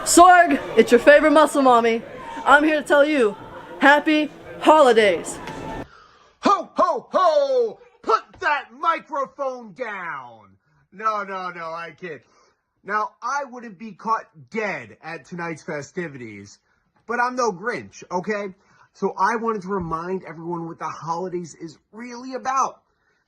Sorg, it's your favorite muscle mommy. I'm here to tell you, happy holidays. Ho, ho, ho! Put that microphone down! No, I kid. Now, I wouldn't be caught dead at tonight's festivities, but I'm no Grinch, okay? So I wanted to remind everyone what the holidays is really about.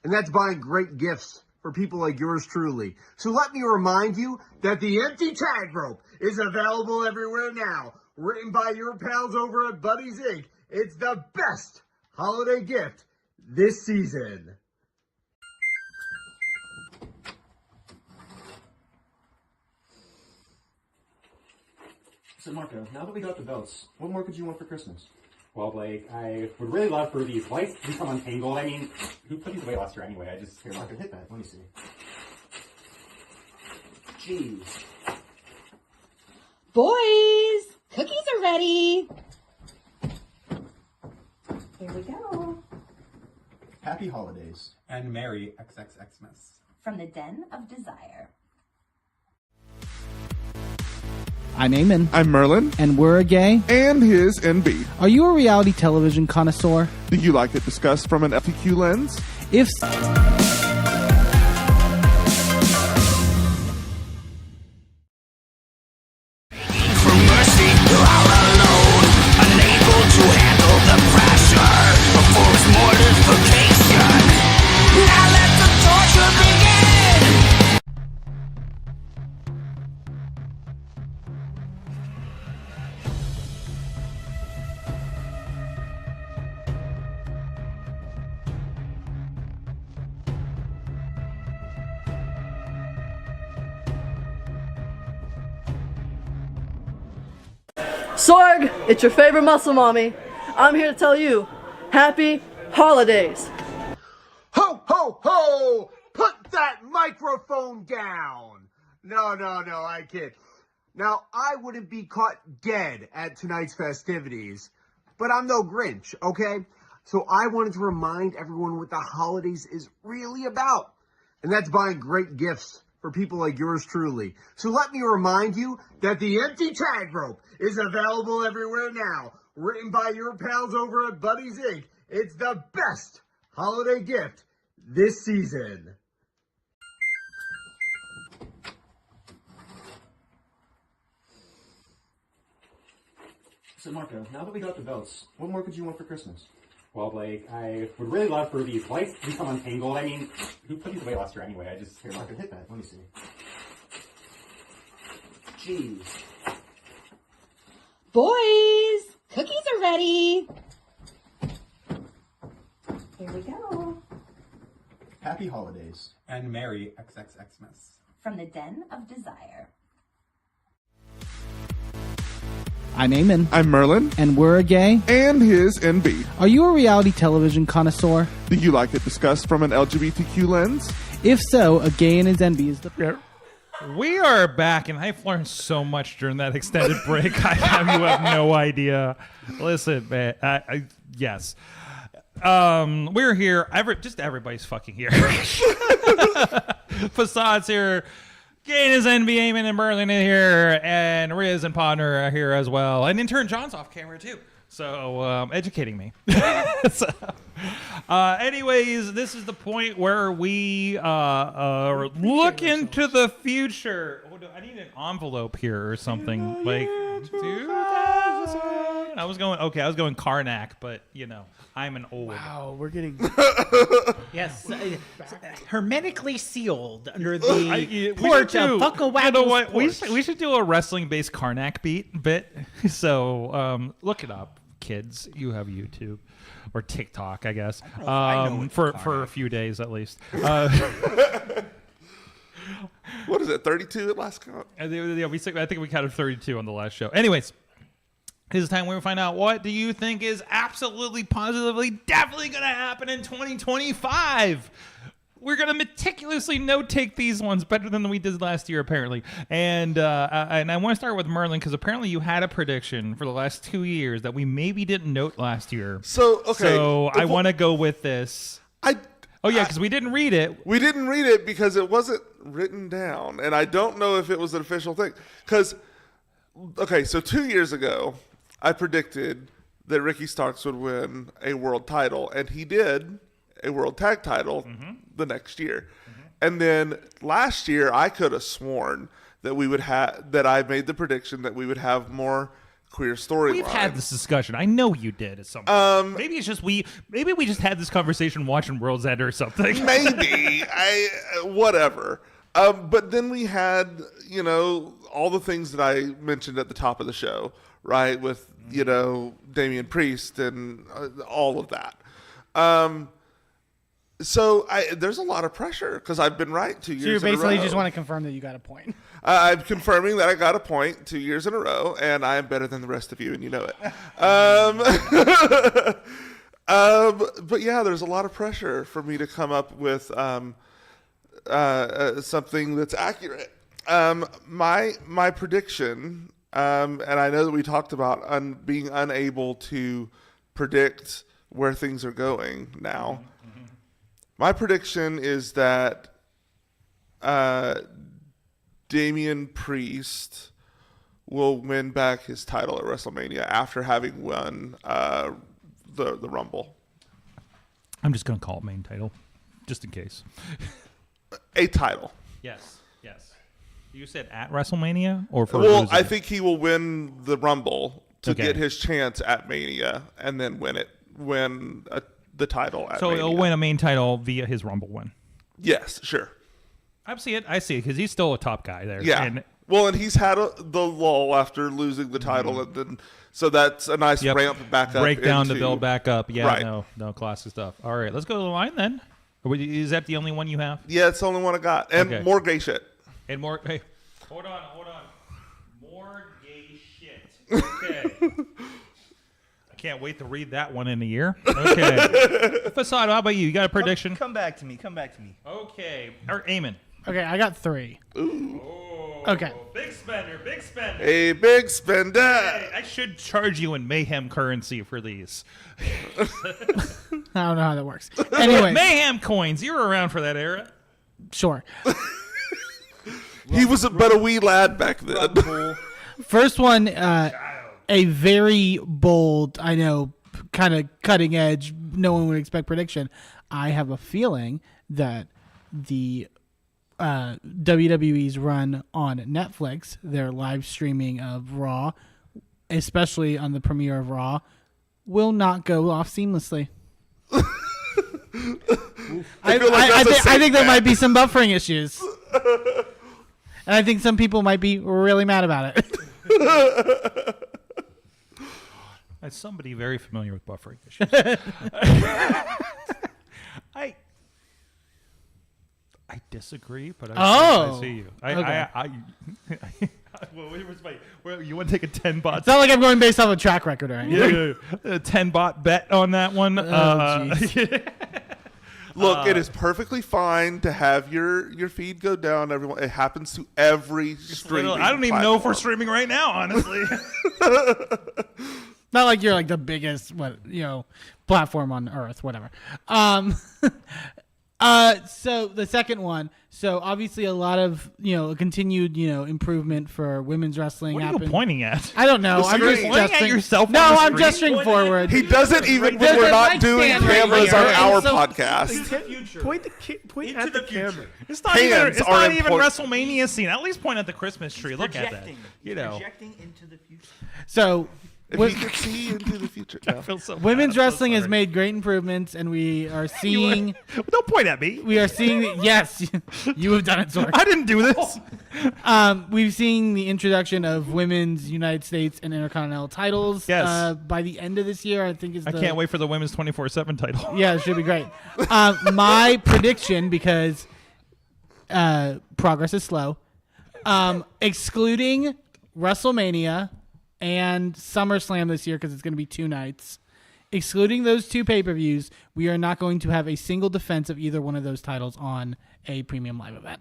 And that's buying great gifts for people like yours truly. So let me remind you that the empty tag rope is available everywhere now. written by your pals over at Buddy's Inc. It's the best holiday gift this season. So Marco, now that we got the belts, what more could you want for Christmas? Well, Blake, I would really love for these lights to become untangled. I mean, who put these away last year anyway? Here, Marco, hit that. Let me see. Jeez. Boys, cookies are ready. Here we go. Happy holidays. And Merry XXXmas. From the Den of Desire. I'm Eamon. I'm Merlin. And we're a gay. And his NB. Are you a reality television connoisseur? Do you like it discussed from an FAQ lens? If Sorg, it's your favorite muscle mommy. I'm here to tell you, happy holidays. Ho, ho, ho! Put that microphone down! No, I kid. Now, I wouldn't be caught dead at tonight's festivities, but I'm no Grinch, okay? So I wanted to remind everyone what the holidays is really about, and that's buying great gifts for people like yours truly. So let me remind you that the empty tag rope is available everywhere now. Written by your pals over at Buddy's Inc. It's the best holiday gift this season. So Marco, now that we got the belts, what more could you want for Christmas? Well, Blake, I would really love for these lights to become untangled. I mean, who put these away last year anyway? Here, Marco, hit that. Let me see. Jeez. Boys, cookies are ready. Here we go. Happy holidays. And Merry XXXmas. From the Den of Desire. I'm Eamon. I'm Merlin. And we're a gay. And his NB. Are you a reality television connoisseur? Do you like it discussed from an LGBTQ lens? If so, a gay and his NB is the... We are back, and I've learned so much during that extended break. You have no idea. Listen, man. Yes. We're here. Everybody's fucking here. Facade's here. Gay and his NB, Eamon and Merlin are here, and Riz and Podner are here as well, and intern John's off camera too. So educating me. Anyways, this is the point where we look into the future. I need an envelope here or something. Like 2000. I was going Karnak, but I'm an old. Wow, we're getting yes, hermetically sealed under the porch of Bucka Waggle's You know what? porch. We should do a wrestling-based Karnak bit. So look it up, kids. You have YouTube or TikTok, I guess. For a few days at least. What is it? 32 at last count? I think we counted 32 on the last show. Anyways. This is the time where we find out what do you think is absolutely, positively, definitely going to happen in 2025. We're going to meticulously note-take these ones better than we did last year, apparently. And I want to start with Merlin, because apparently you had a prediction for the last 2 years that we maybe didn't note last year. So I want to go with this. Because we didn't read it. We didn't read it because it wasn't written down. And I don't know if it was an official thing. So 2 years ago, I predicted that Ricky Starks would win a world title, and he did a world tag title the next year. And then last year, I could have sworn that I made the prediction that we would have more queer storylines. We've had this discussion. I know you did at some point. Maybe it's just maybe we just had this conversation watching World's End or something. Maybe. Whatever. But then we had, all the things that I mentioned at the top of the show. right? With, Damian Priest and all of that. So there's a lot of pressure because I've been right 2 years in a row. So you basically just want to confirm that you got a point. I'm confirming that I got a point 2 years in a row, and I am better than the rest of you, and you know it. But yeah, there's a lot of pressure for me to come up with something that's accurate. My prediction, and I know that we talked about being unable to predict where things are going now. My prediction is that Damian Priest will win back his title at WrestleMania after having won the Rumble. I'm just going to call it main title, just in case. A title. Yes. You said at WrestleMania or for? Well, losing? I think he will win the Rumble to Okay. get his chance at Mania, and then win the title at So Mania. he'll win a main title via his Rumble win. Yes, sure. I see it because he's still a top guy there. Yeah. And And he's had the lull after losing the title, and then so that's a nice ramp back up. break down to into- build back up. Yeah, Right. no classic stuff. All right, let's go to the line then. Is that the only one you have? Yeah, it's the only one I got, and Okay. more gay shit. And more. Hey, hold on. More gay shit. Okay. I can't wait to read that one in a year. Okay. Facade, how about you? You got a prediction? Come back to me. Okay. Or Eamon. Okay, I got 3. Ooh. Okay. Big spender. A big spender. Hey, I should charge you in Mayhem currency for these. I don't know how that works. Anyway, Mayhem coins. You were around for that era. sure. He was but a wee lad back then. First one, a very bold, I know, kind of cutting edge, no one would expect prediction. I have a feeling that the WWE's run on Netflix, their live streaming of Raw, especially on the premiere of Raw, will not go off seamlessly. I think there might be some buffering issues. And I think some people might be really mad about it. As somebody very familiar with buffering issues. I disagree, but I see you. You want to take a 10 bot? It's not like I'm going based off a track record or anything. A 10 bot bet on that one. Look, it is perfectly fine to have your feed go down. Everyone, it happens to every streaming. I don't even know if we're streaming right now, honestly. Not like you're like the biggest platform on earth, whatever. So the second one, so obviously a lot of continued improvement for women's wrestling. What are happened. you pointing at? I don't know. I'm just pointing gesturing at yourself. No, on the I'm screen? gesturing forward. He doesn't even when we're not doing cameras on our podcast. Point at the camera. It's not even important. WrestleMania scene. At least point at the Christmas tree. Look at that. Projecting into the future. So. If you could see into the future. I feel so Women's bad. wrestling has made great improvements, and we are seeing. Don't point at me. We are seeing. Yes, you have done it, Sorg. I didn't do this. We've seen the introduction of women's United States and Intercontinental titles. Yes. By the end of this year, I think I can't wait for the women's 24/7 title. Yeah, it should be great. My prediction, because progress is slow, excluding WrestleMania and SummerSlam this year, because it's going to be 2 nights. Excluding those 2 pay-per-views, we are not going to have a single defense of either one of those titles on a premium live event.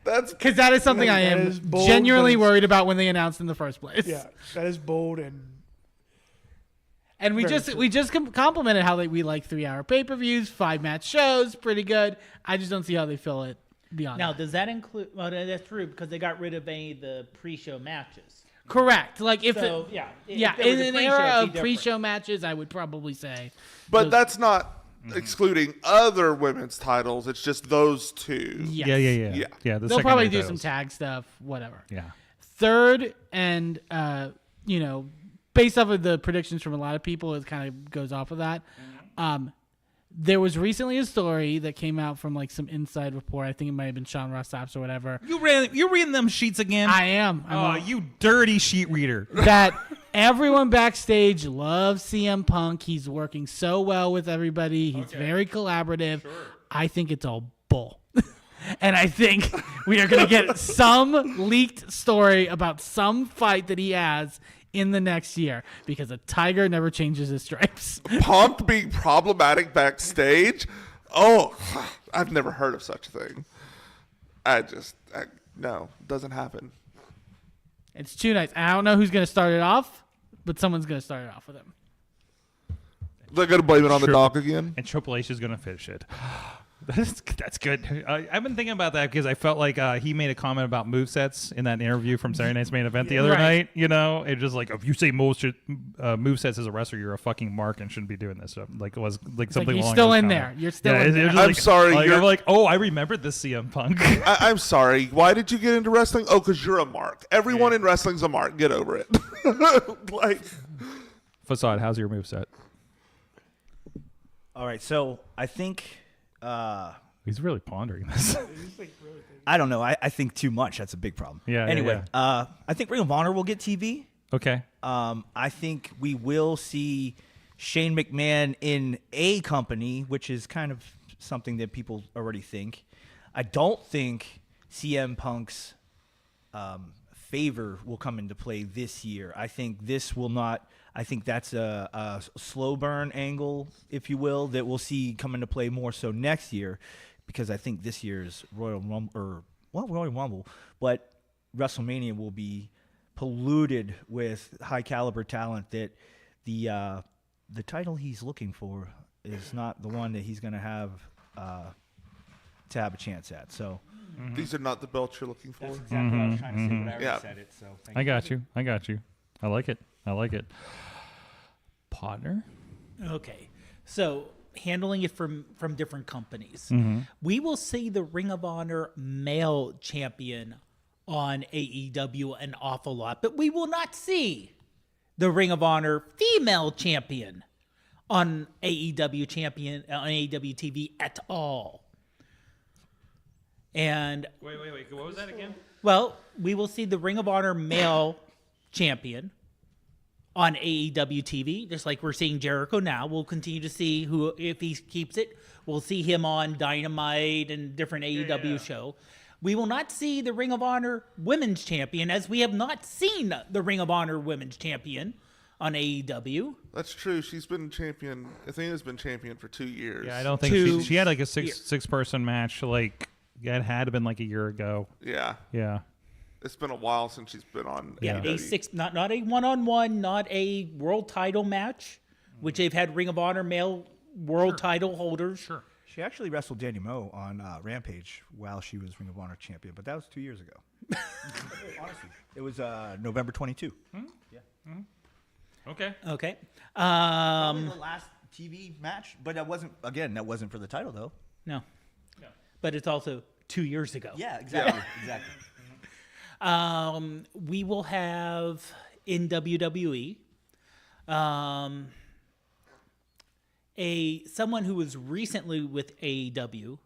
That's because that is something I am bold, genuinely but worried about when they announced in the first place. Yeah, that is bold and we just complimented how we like 3-hour pay-per-views, 5-match shows, pretty good. I just don't see how they fill it beyond. Now, that. does that include? Well, that's true because they got rid of any of the pre-show matches. Correct. Like if So, in if an there was a pre-show, era it'd of be different. pre-show matches, I would probably say. But those- that's not excluding other women's titles. It's just those 2. Yes. Yeah. The They'll probably secondary do some titles. tag stuff, whatever. Yeah. Third, and based off of the predictions from a lot of people, it kind of goes off of that. There was recently a story that came out from like some inside report. I think it might have been Sean Ross Sapp or whatever. You're reading them sheets again? I am. You dirty sheet reader. That everyone backstage loves CM Punk. He's working so well with everybody. He's very collaborative. Sure. I think it's all bull. And I think we are going to get some leaked story about some fight that he has in the next year, because a tiger never changes his stripes. Punk being problematic backstage? Oh, I've never heard of such a thing. No, doesn't happen. It's too nice. I don't know who's going to start it off, but someone's going to start it off with him. They're going to blame it on the doc again? And Triple H is going to finish it. That's good. I've been thinking about that because I felt like he made a comment about movesets in that interview from Saturday Night's Main Event the other night. You know, it's just like, if you say movesets as a wrestler, you're a fucking mark and shouldn't be doing this. So, like, it was like something. You're along still those in comments. there. You're still in there. I'm sorry. I'm like, oh, I remembered this CM Punk. I'm sorry. Why did you get into wrestling? Oh, because you're a mark. Everyone in wrestling's a mark. Get over it. Like, Facade, how's your moveset? All right, so I think he's really pondering this. I don't know. I think too much. That's a big problem. Yeah. Anyway, I think Ring of Honor will get TV. Okay. I think we will see Shane McMahon in a company, which is kind of something that people already think. I don't think CM Punk's favor will come into play this year. I think this will not. I think that's a slow burn angle, if you will, that we'll see come into play more so next year, because I think this year's Royal Rumble, but WrestleMania will be polluted with high caliber talent that the title he's looking for is not the one that he's going to have a chance at. So these are not the belts you're looking for. That's exactly what I was trying to say, but I already said it. So I got you. I like it. Partner. Okay, so handling it from different companies, we will see the Ring of Honor male champion on AEW an awful lot, but we will not see the Ring of Honor female champion on AEW TV at all. And wait, what was that again? Well, we will see the Ring of Honor male champion on AEW TV, just like we're seeing Jericho now. We'll continue to see who, if he keeps it, we'll see him on Dynamite and different AEW show. We will not see the Ring of Honor women's champion, as we have not seen the Ring of Honor women's champion on AEW. That's true. She's been champion. Athena's been champion for 2 years. Yeah, I don't think she had like a six person match. Like, it had to been like a year ago. Yeah. It's been a while since she's been on. A not a one-on-one, not a world title match, which they've had Ring of Honor male world title holders. Sure. she actually wrestled Daniel Mo on Rampage while she was Ring of Honor champion, but that was 2 years ago. Honestly, it was November 22. Yeah. Okay. Okay. Probably the last TV match, but that wasn't for the title though. No. But it's also 2 years ago. Yeah, exactly. Exactly. We will have in WWE someone who was recently with AEW,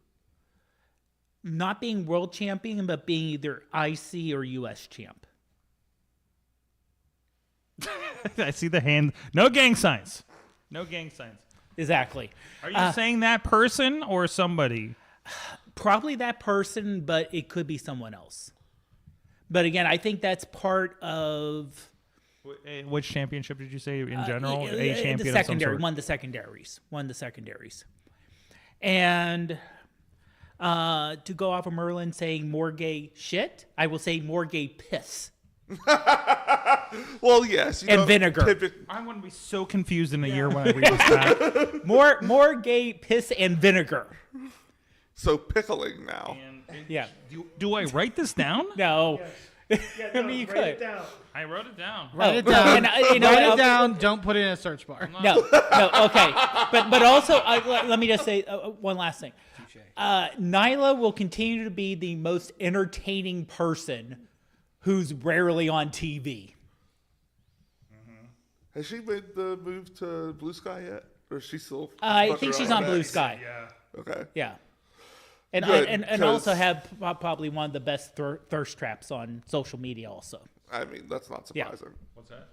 not being world champion, but being either IC or US champ. I see the hand. No gang signs. No gang signs. Exactly. Are you saying that person or somebody? Probably that person, but it could be someone else. But again, I think that's part of... Which championship did you say in general? A champion the secondary, one of the secondaries. And to go off of Merlin saying more gay shit, I will say more gay piss. Well, yes. And vinegar. I'm going to be so confused in a year when I read this back. More gay piss and vinegar. So pickling now. Yeah. Do I write this down? No. Yeah, no, I mean, you write could. it down. I wrote it down. Write it down. And, write it down. Don't put it in a search bar. No. Okay. But also, let me just say one last thing. Nyla will continue to be the most entertaining person who's rarely on TV. Has she made the move to Blue Sky yet? Or is she still? I think she's on Blue Sky. Yeah. Okay. Yeah. And Good, and also have probably one of the best thirst traps on social media. Also, I mean, that's not surprising. What's that?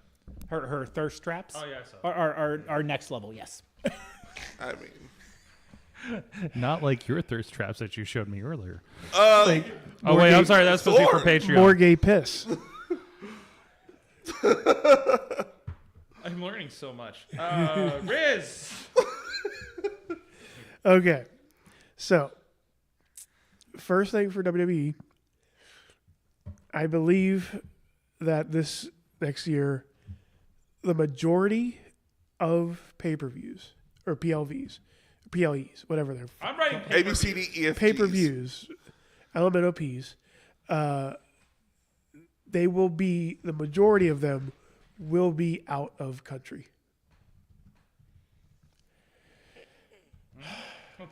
her thirst traps. Oh, yeah, I saw are next level. Yes. I mean, Not like your thirst traps that you showed me earlier. Like, Oh wait, I'm sorry. That's supposed to be for Patreon. more gay piss. I'm learning so much. Riz. Okay, so first thing for WWE, I believe that this next year, the majority of pay-per-views or PLEs, whatever they're I'm writing A B C D E F Gs. pay-per-views, LMNOPs, they will be, the majority of them will be out of country.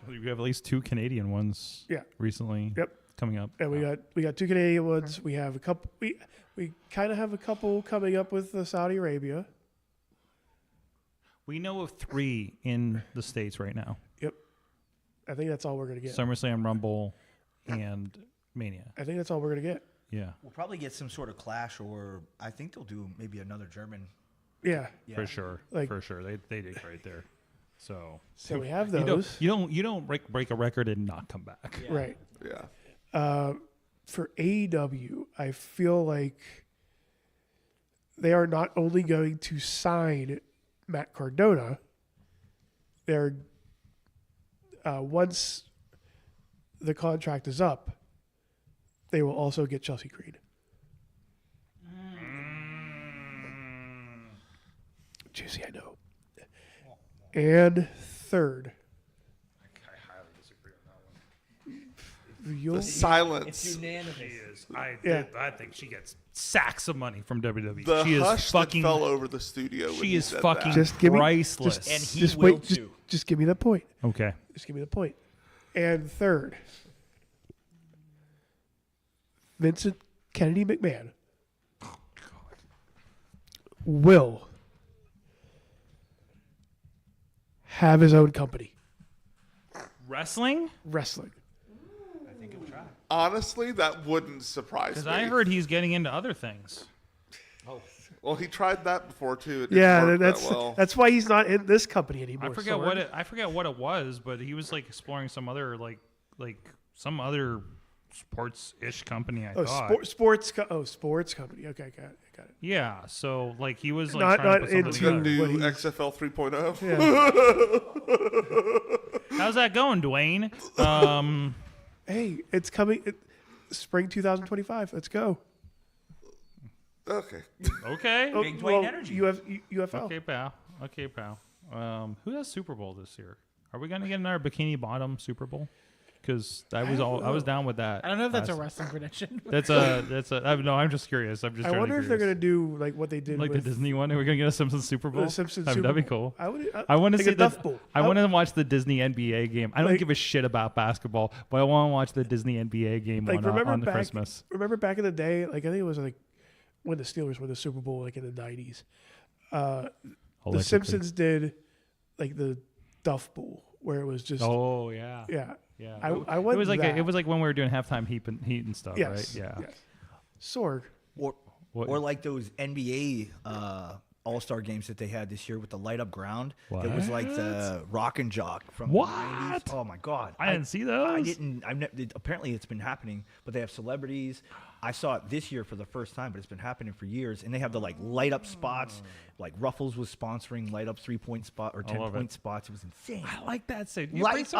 We have at least 2 Canadian ones. Yeah. Recently. Yep. Coming up. And we got 2 Canadian ones. We have a couple. We kind of have a couple coming up with Saudi Arabia. We know of 3 in the States right now. Yep. I think that's all we're gonna get. SummerSlam, Rumble, and Mania. I think that's all we're gonna get. Yeah. We'll probably get some sort of clash, or I think they'll do maybe another German. Yeah. For sure. Like- for sure. They did great there. So So we have You those. don't break a record and not come back. Right. Yeah. For AEW, I feel like they are not only going to sign Matt Cardona, they're once the contract is up, they will also get Chelsea Green. Juicy, I know. And third, I highly disagree on that one. you'll The silence. It's unanimous. She is. I think she gets sacks of money from WWE. The she is hush fucking. that fell over the studio. when She you is said fucking that. just give me priceless. And he just will wait. too. Just give me the point. Okay. Just give me the point. And third, Vincent Kennedy McMahon will have his own company. Wrestling? Wrestling. I think it will try. Honestly, that wouldn't surprise me. Because I heard he's getting into other things. Well, he tried that before too. It Yeah, didn't work that's that well. that's why he's not in this company anymore. I forget what it was, but he was like exploring some other like some other sports-ish company. I thought. Sports company. Okay, got it. Yeah, so like he was like Not- trying not to put something into- together. New XFL 3.0. How's that going, Dwayne? Hey, it's coming. Spring 2025. Let's go. Okay. Okay. Oh, Big Dwayne energy. UFL. Okay, pal. Who has Super Bowl this year? Are we gonna get another Bikini Bottom Super Bowl? Because I was down with that. I don't know if that's a wrestling prediction. That's no. I'm just curious. I'm just. I wonder if they're gonna do like what they did like with the Disney one. Are we gonna get a Simpsons Super Bowl? The Simpsons That'd Super be Bowl. cool. I want to like see a Duff Bowl. I want to watch the Disney NBA game. I don't Like- give a shit about basketball, but I want to watch the Disney NBA game Like remember on the back, Christmas. Remember back in the day, like I think it was like when the Steelers won the Super Bowl, like in the 90s. The Allegedly. Simpsons did like the Duff Bowl, where it was just Oh yeah. yeah. Yeah. I went it was like that. it was like when we were doing halftime heat and stuff, Yes, right? Yeah. yes. Sorg. Or like those NBA All-Star games that they had this year with the light up ground. It was like the Rock and Jock from What? the 90s. Oh my god. I didn't see those. I didn't. Apparently it's been happening, but they have celebrities. I saw it this year for the first time, but it's been happening for years. And they have the like light up spots. Like Ruffles was sponsoring light up 3-point spot or 10-point spots. It was insane. I like that. Say Light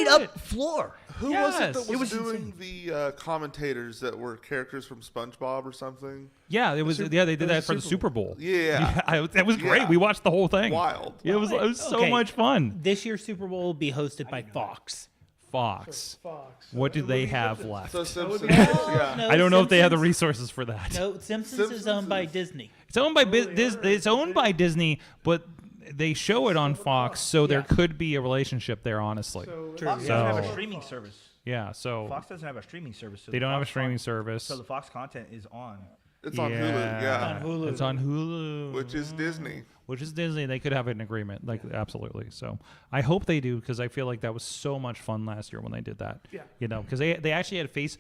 up floor. Who was it that Yes. was doing the commentators that were characters from SpongeBob or something? Yeah, it was. Yeah, they did that for the Super Bowl. Yeah. That was great. Yeah. We watched the whole thing. Wild. Yeah, it was so Okay. much fun. This year's Super Bowl will be hosted by Fox. Fox. Fox. What do they have left? So Simpsons. Yeah. I don't know if they have the Simpsons- resources for that. No, Simpsons is owned by Disney. It's owned by It's owned by Disney, but they show it on Fox, so there could be a relationship there. Honestly, Fox doesn't have a So- streaming service. yeah. So Fox doesn't have a streaming service. So they the don't have a Fox streaming con- service. So the Fox content is on. It's on Hulu. Yeah. On Hulu. It's on Hulu, Which is Disney. which is Disney, they could have an agreement. Like, absolutely. So I hope they do, because I feel like that was so much fun last year when they did that. Yeah. You know, because they actually had face.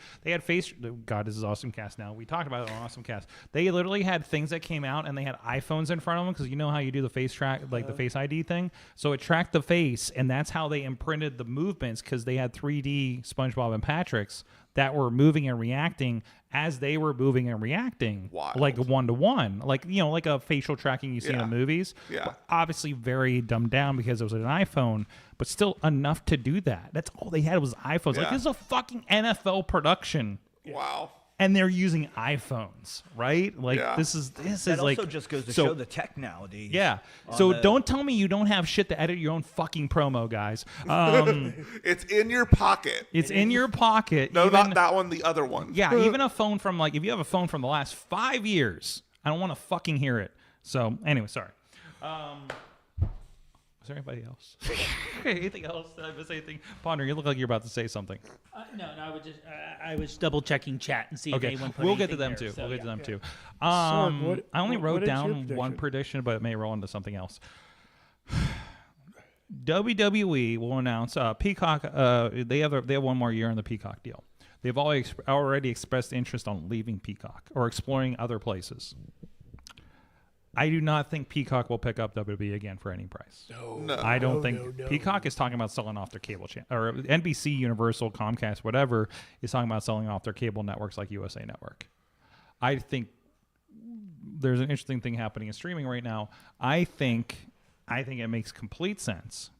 God, this is Awesome Cast now. We talked about it on Awesome Cast. They literally had things that came out, and they had iPhones in front of them, because you know how you do the face track, like the Face ID thing. So it tracked the face, and that's how they imprinted the movements, because they had 3D SpongeBob and Patrick's that were moving and reacting as they were moving and reacting, like a 1-to-1, like, you know, like a facial tracking you see in the movies. Yeah. But obviously very dumbed down because it was an iPhone, but still enough to do that. That's all they had was iPhones. Like, Yeah. this is a fucking NFL production. Wow. And they're using iPhones, right? Like, this is That like, also just goes to show the tech nowadays. yeah. on So the- don't tell me you don't have shit to edit your own fucking promo, guys. It's in your pocket. It's in your pocket. No, even, not that one. The other one. Yeah, even a phone from, like, if you have a phone from the last 5 years, I don't want to fucking hear it. So anyway, sorry. Is there anybody else? Anything else? Did I miss anything? Ponder, you look like you're about to say something. No, I was double checking chat and see if Okay, anyone put we'll get to anything them there, too. so, We'll get to yeah. them too. Sorg, I only wrote what is your down one prediction, but it may roll into something else. WWE will announce Peacock. They have one more year on the Peacock deal. They've already expressed interest on leaving Peacock or exploring other places. I do not think Peacock will pick up WWE again for any price. No. I don't No, think no. Peacock is talking about selling off their cable channel, or NBC, Universal, Comcast, whatever, is talking about selling off their cable networks like USA Network. I think there's an interesting thing happening in streaming right now. I think it makes complete sense,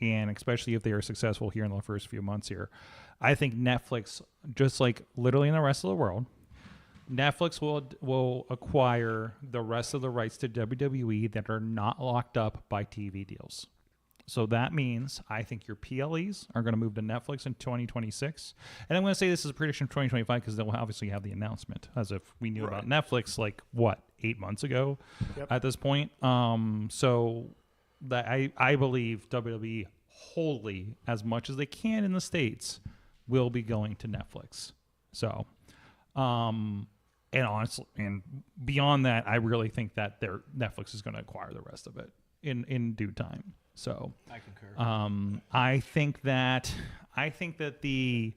and especially if they are successful here in the first few months here, I think Netflix, just like literally in the rest of the world, Netflix will acquire the rest of the rights to WWE that are not locked up by TV deals. So that means I think your PLEs are going to move to Netflix in 2026. And I'm going to say this is a prediction of 2025 because they'll obviously have the announcement, as if we knew about Netflix like, 8 months ago at this point. So that I believe WWE wholly, as much as they can in the States, will be going to Netflix. So, and honestly, and beyond that, I really think that Netflix is going to acquire the rest of it in due time. So I concur. I think that the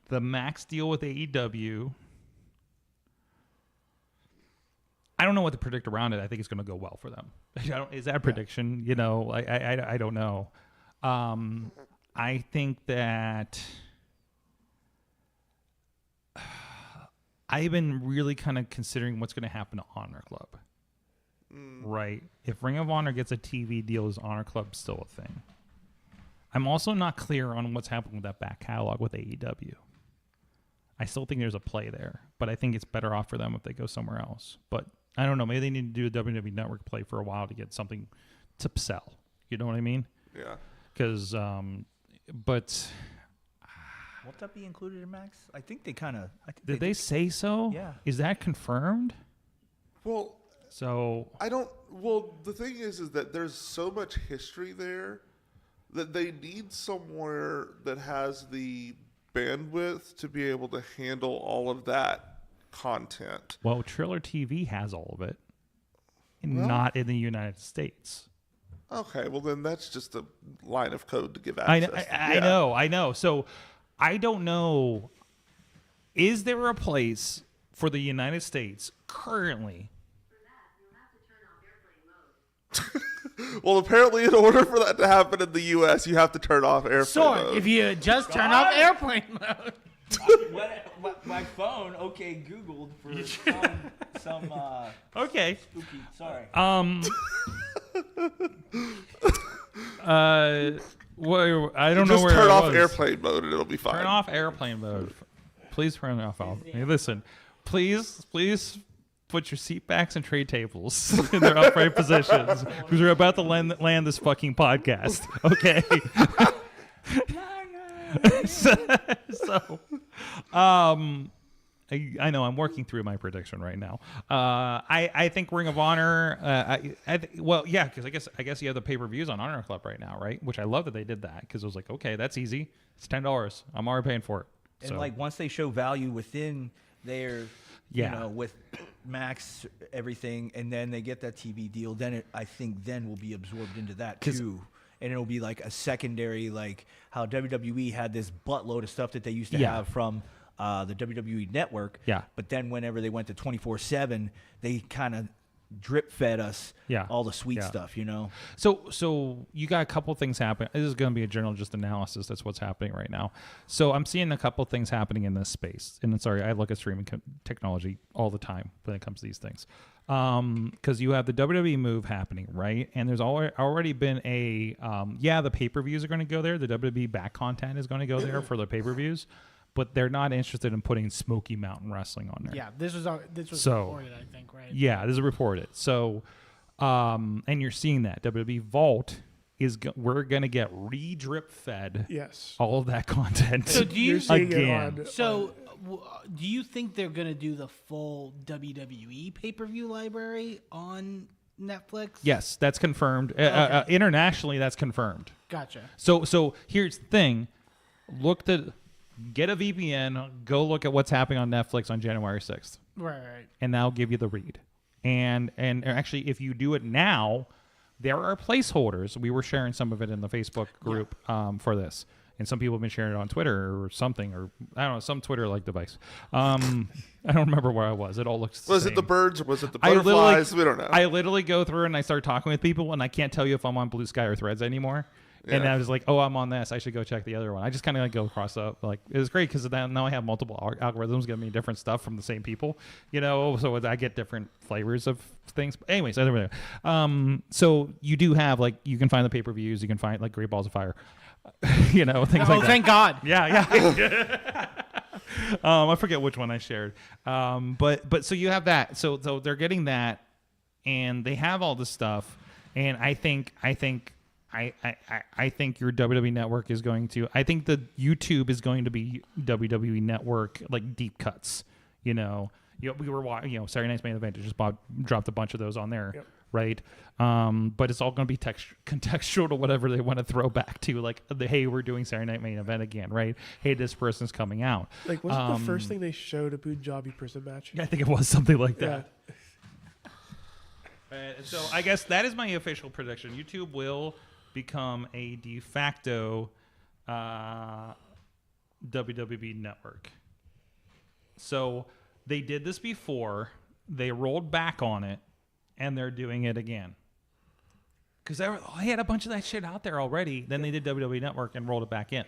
Max deal with AEW, I don't know what to predict around it. I think it's going to go well for them. Is that a prediction? You know, I don't know. I think that I've been really kind of considering what's going to happen to Honor Club. Right. If Ring of Honor gets a TV deal, is Honor Club still a thing? I'm also not clear on what's happening with that back catalog with AEW. I still think there's a play there, but I think it's better off for them if they go somewhere else. But I don't know. Maybe they need to do a WWE Network play for a while to get something to sell. You know what I mean? Yeah. Because, but Won't that be included in Max? I think they kind of. did they say so? Yeah. Is that confirmed? Well, so I don't. Well, the thing is that there's so much history there that they need somewhere that has the bandwidth to be able to handle all of that content. Well, Triller TV has all of it, Well- not in the United States. Okay, well then that's just a line of code to give I access. I know. So I don't know. Is there a place for the United States currently? Well, apparently, in order for that to happen in the U.S., you have to turn off airplane Sword, mode. if you just turn off airplane mode. My phone, okay, Googled for some Okay. spooky. Sorry. Well, I don't You know just where turn I off was. airplane mode and it'll be fine. Turn off airplane mode. Please turn it off. Hey, listen, please put your seat backs and tray tables in their upright positions because we're about to land this fucking podcast. Okay. I know I'm working through my prediction right now. I think Ring of Honor. Because I guess you have the pay-per-views on Honor Club right now, right? Which I love that they did that because it was like, okay, that's easy. It's $10. I'm already paying for it. And like once they show value within their Yeah. You know, with Max, everything, and then they get that TV deal. Then I think will be absorbed into that too. And it'll be like a secondary, like how WWE had this buttload of stuff that they used to have from the WWE Network. Yeah. But then whenever they went to 24/7, they kind of drip fed us all the sweet stuff, you know. So you got a couple things happening. This is going to be a general just analysis. That's what's happening right now. So I'm seeing a couple things happening in this space. And sorry, I look at streaming technology all the time when it comes to these things. Because you have the WWE move happening, right? And there's already been a the pay-per-views are going to go there. The WWE back content is going to go there for the pay-per-views. But they're not interested in putting Smoky Mountain Wrestling on there. Yeah, this was reported, I think, right? Yeah, this is reported. So, and you're seeing that WWE Vault we're gonna get re-drip fed. Yes. All of that content. So do you again? Do you think they're gonna do the full WWE pay-per-view library on Netflix? Yes, that's confirmed. Okay. Internationally, that's confirmed. Gotcha. So here's the thing: get a VPN, go look at what's happening on Netflix on January 6th. Right. And that'll give you the read. And actually, if you do it now, there are placeholders. We were sharing some of it in the Facebook group for this. And some people have been sharing it on Twitter or something, or I don't know, some Twitter-like device. I don't remember where I was. It all looks Was the it same. the birds or was it the butterflies? We don't know. I literally go through and I start talking with people, and I can't tell you if I'm on Blue Sky or Threads anymore. And I was like, oh, I'm on this. I should go check the other one. I just kind of like go across up. Like, it was great because now I have multiple algorithms giving me different stuff from the same people, you know, so I get different flavors of things. But anyways, so you do have, like, you can find the pay-per-views. You can find, like, Great Balls of Fire, you know, things like that. Oh, thank God. Yeah. I forget which one I shared. But so you have that. So they're getting that, and they have all this stuff. And I think your WWE Network is going to. I think the YouTube is going to be WWE Network, like deep cuts. You know, we were watching. You know, Saturday Night's Main Event. Just dropped a bunch of those on there, right? But it's all going to be contextual to whatever they want to throw back to. Like, hey, we're doing Saturday Night Main Event again, right? Hey, this person's coming out. Like, wasn't the first thing they showed a Punjabi prison match? I think it was something like that. So I guess that is my official prediction. YouTube will become a de facto WWE network. So they did this before, they rolled back on it, and they're doing it again. Because they had a bunch of that shit out there already. Then they did WWE Network and rolled it back in.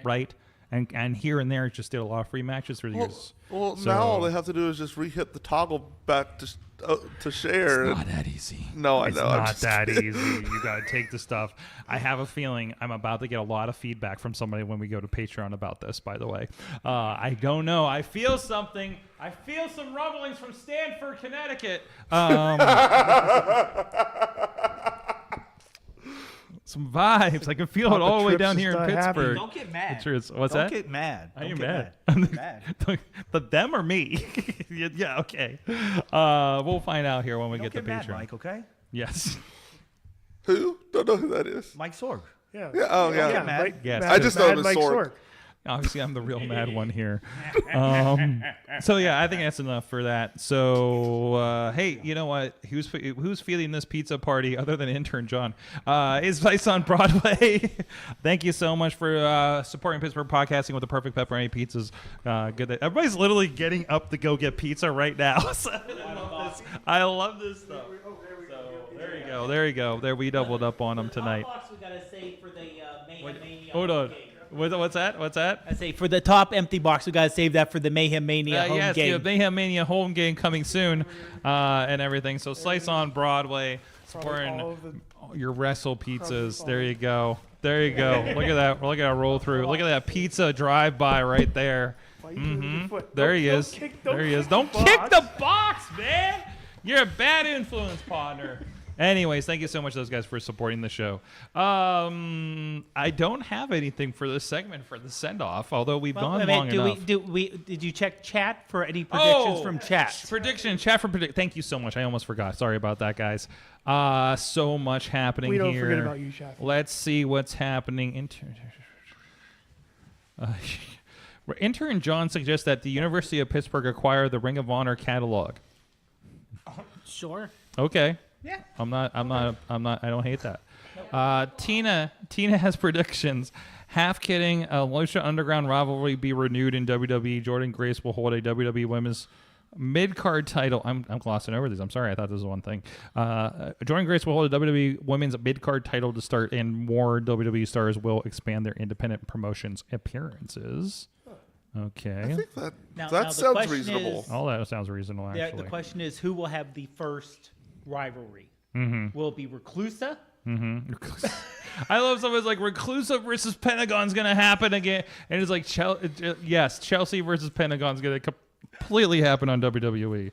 Right? And here and there just did a lot of free matches through the years. Well, now all they have to do is just re-hit the toggle back to share. It's not that easy. No, I it's know. It's not that easy. You got to take the stuff. I have a feeling I'm about to get a lot of feedback from somebody when we go to Patreon about this, by the way. I don't know. I feel something. I feel some rumblings from Stamford, Connecticut. Some vibes. I can feel it all the way down here in Pittsburgh. Don't get mad. What's that? Don't get mad. Are you mad? mad? But them or me? Yeah, okay. We'll find out here when we get to mad, Patreon. Mike, okay? Yes. Who? Don't know who that is. Mike Sorg. Yeah. Oh, yeah. Don't get mad. Yes. I just know him as Mike Sorg. Obviously, I'm the real mad one here. So yeah, I think that's enough for that. So hey, you know what? Who's feeding this pizza party other than intern John? It's Vice on Broadway. Thank you so much for supporting Pittsburgh podcasting with the perfect pepperoni pizzas. Good. Everybody's literally getting up to go get pizza right now. So I love this stuff. There you go. There you go. There we doubled up on them tonight. We gotta save for the Mayhem Mania. Hold on. game. What's that? What's that? I say for the top empty box, we gotta save that for the Mayhem Mania home yes, game. Yeah, Mayhem Mania home game coming soon, and everything. So Slice on Broadway, supporting your Wrestle pizzas. There you go. There you go. Look at that. Look at that roll through. Look at that pizza drive by right there. There he is. There he is. Don't kick the box, man. You're a bad influence, partner. Anyways, thank you so much, those guys, for supporting the show. I don't have anything for this segment for the send-off, although we've gone long enough. Did you check chat for any predictions from chat? Chat for prediction. Thank you so much. I almost forgot. Sorry about that, guys. So much happening here. We don't forget about you, Shafi. Let's see what's happening. Intern John suggests that the University of Pittsburgh acquire the Ring of Honor catalog. Sure. Okay. Yeah. I don't hate that. Tina has predictions. Half kidding. Lucha Underground rivalry be renewed in WWE. Jordan Grace will hold a WWE Women's mid-card title. I'm glossing over these. I'm sorry. I thought this was one thing. Jordan Grace will hold a WWE Women's mid-card title to start, and more WWE stars will expand their independent promotions appearances. Okay. I think that Now sounds the question reasonable. is- All that sounds reasonable, actually. The question is, who will have the first rivalry? Mm-hmm. Will it be Reclusa? Mm-hmm. I love someone's like Reclusa versus Pentagon's gonna happen again, and it's like yes, Chelsea versus Pentagon's gonna completely happen on WWE.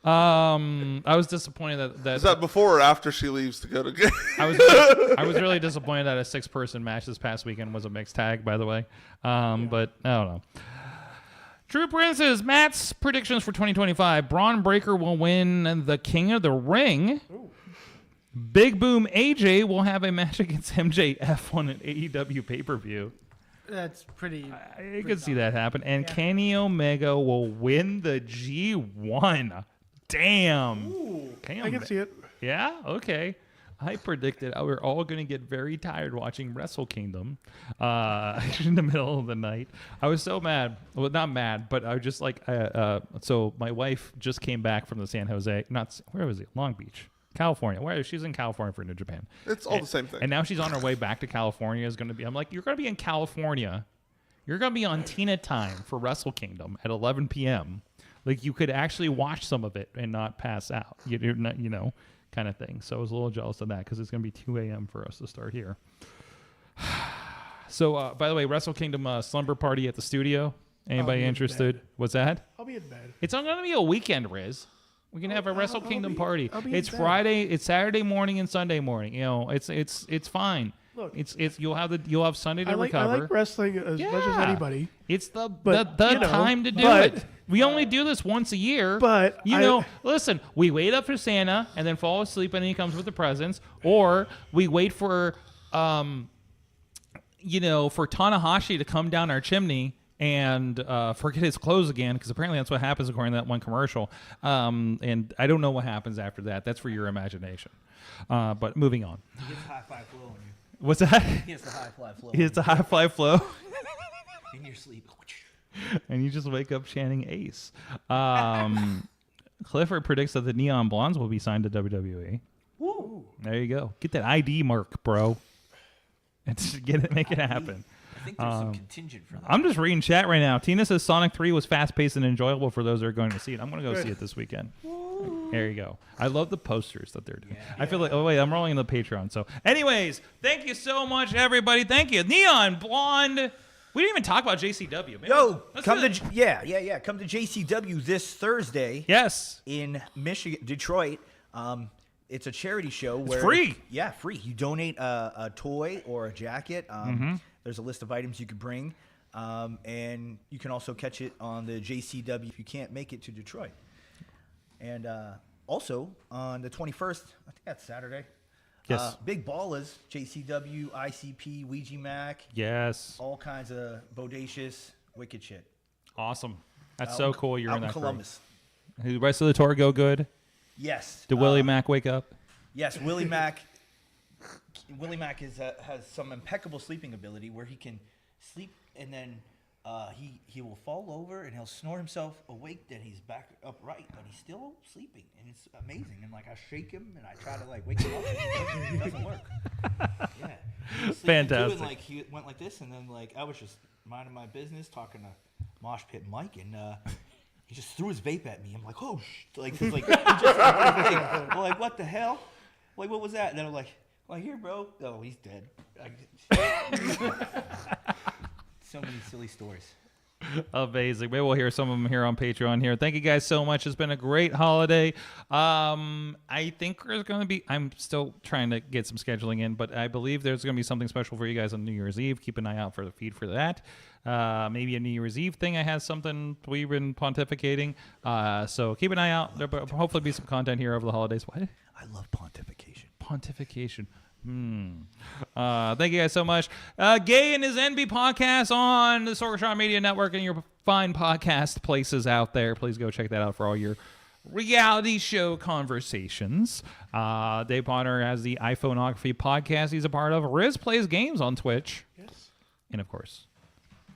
I was disappointed that Is that before or after she leaves to go to? I was really disappointed that a 6-person match this past weekend was a mixed tag, by the way. But I don't know. True Princes, Matt's predictions for 2025. Braun Breaker will win the King of the Ring. Ooh. Big Boom AJ will have a match against MJF on an AEW pay-per-view. That's pretty. I could see that happen. And Kenny Omega will win the G1. Damn. Ooh, I can see it. Yeah? Okay. I predicted we're all going to get very tired watching Wrestle Kingdom in the middle of the night. I was so mad. Well, not mad, but I was just like, so my wife just came back from the San Jose, where was it? Long Beach, California. She's in California for New Japan. It's all the same thing. And now she's on her way back to California. I'm like, you're going to be in California. You're going to be on Tina time for Wrestle Kingdom at 11 p.m. Like, you could actually watch some of it and not pass out. You're not, kind of thing. So I was a little jealous of that because it's going to be 2 a.m. for us to start here. So, by the way, Wrestle Kingdom slumber party at the studio. Anybody interested? What's that? I'll be in bed. It's going to be a weekend, Riz. We can have a Wrestle Kingdom party. I'll be It's in bed. Friday. It's Saturday morning and Sunday morning. It's fine. Look, you'll have Sunday to I recover. like wrestling as much as anybody. It's the But, time to do it. We only do this once a year. But listen, we wait up for Santa and then fall asleep and he comes with the presents, or we wait for for Tanahashi to come down our chimney and forget his clothes again, because apparently that's what happens according to that one commercial. And I don't know what happens after that. That's for your imagination. But moving on. He gets high five flow on you. What's that? He has the high fly flow. He has the high fly flow. In your sleep. And you just wake up chanting Ace. Clifford predicts that the Neon Blondes will be signed to WWE. Woo. There you go. Get that ID mark, bro. And make it happen. I think there's some contingent for that. I'm just reading chat right now. Tina says Sonic 3 was fast-paced and enjoyable for those that are going to see it. I'm going to go see it this weekend. There you go. I love the posters that they're doing. I feel like, I'm rolling in the Patreon. So, anyways, thank you so much, everybody. Thank you. Neon Blonde. We didn't even talk about JCW. Man. Yo, come to Come to JCW this Thursday. Yes. In Michigan, Detroit. It's a charity show where free. Yeah, free. You donate a toy or a jacket. There's a list of items you could bring, and you can also catch it on the JCW if you can't make it to Detroit. And also on the 21st, I think that's Saturday. Yes. Big Ballas, JCW, ICP, Ouija Mac. Yes. All kinds of bodacious, wicked shit. Awesome. That's so cool. You're in that Columbus. Did the rest of the tour go good? Yes. Did Willie Mack wake up? Yes, Willie Mack. Willie Mack has some impeccable sleeping ability where he can sleep and then he will fall over and he'll snore himself awake. Then he's back upright, but he's still sleeping, and it's amazing. And I shake him and I try to wake him up, and it doesn't work. Yeah, he was fantastic. Too, and, he went like this, and then I was just minding my business, talking to Mosh Pit Mike, and he just threw his vape at me. I'm like, oh, what the hell? What was that? And then I'm like, here, bro. Oh, he's dead. So many silly stories. Amazing. Maybe we'll hear some of them here on Patreon here. Thank you guys so much. It's been a great holiday. I think there's going to be, I'm still trying to get some scheduling in, but I believe there's going to be something special for you guys on New Year's Eve. Keep an eye out for the feed for that. Maybe a New Year's Eve thing. I have something we've been pontificating. So keep an eye out. There'll hopefully be some content here over the holidays. What? I love pontification. Pontification. Thank you guys so much. Gay and his NB podcast on the Sorgatron Media Network and your fine podcast places out there. Please go check that out for all your reality show conversations. Dave Potter has the iPhoneography podcast he's a part of. Riz plays games on Twitch. Yes. And of course,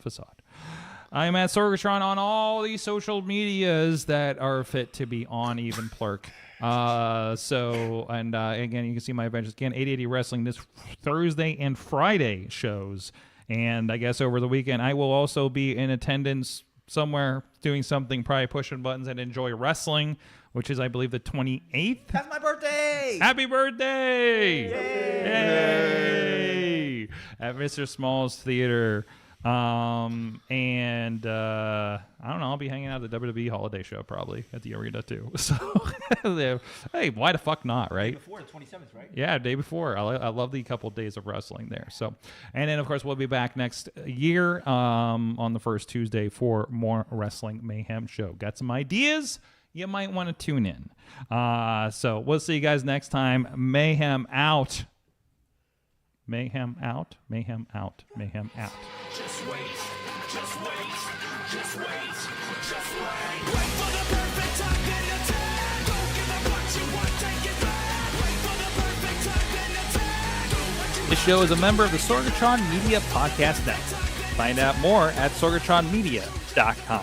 Facade. I am at Sorgatron on all the social medias that are fit to be on even plurk. Again, you can see my adventures again, 8080 Wrestling this Thursday and Friday shows. And I guess over the weekend, I will also be in attendance somewhere doing something, probably pushing buttons and enjoy wrestling, which is, I believe, the 28th. That's my birthday! Happy birthday! Yay! At Mr. Small's Theater. I don't know, I'll be hanging out at the WWE holiday show probably at the arena too. So, hey, why the fuck not, right? Day before the 27th, right? Yeah, day before. I love the couple of days of wrestling there. So, and then of course we'll be back next year on the first Tuesday for more Wrestling Mayhem Show. Got some ideas? You might want to tune in. So we'll see you guys next time. Mayhem out. Mayhem out. Mayhem out. Mayhem out. Just wait, just wait, just wait, just wait. Wait for the perfect time, then attack. Don't give up what you want, take it back. Wait for the perfect time, then attack. Do what you This show is a member of the Sorgatron Media Podcast Network. Find out more at sorgatronmedia.com.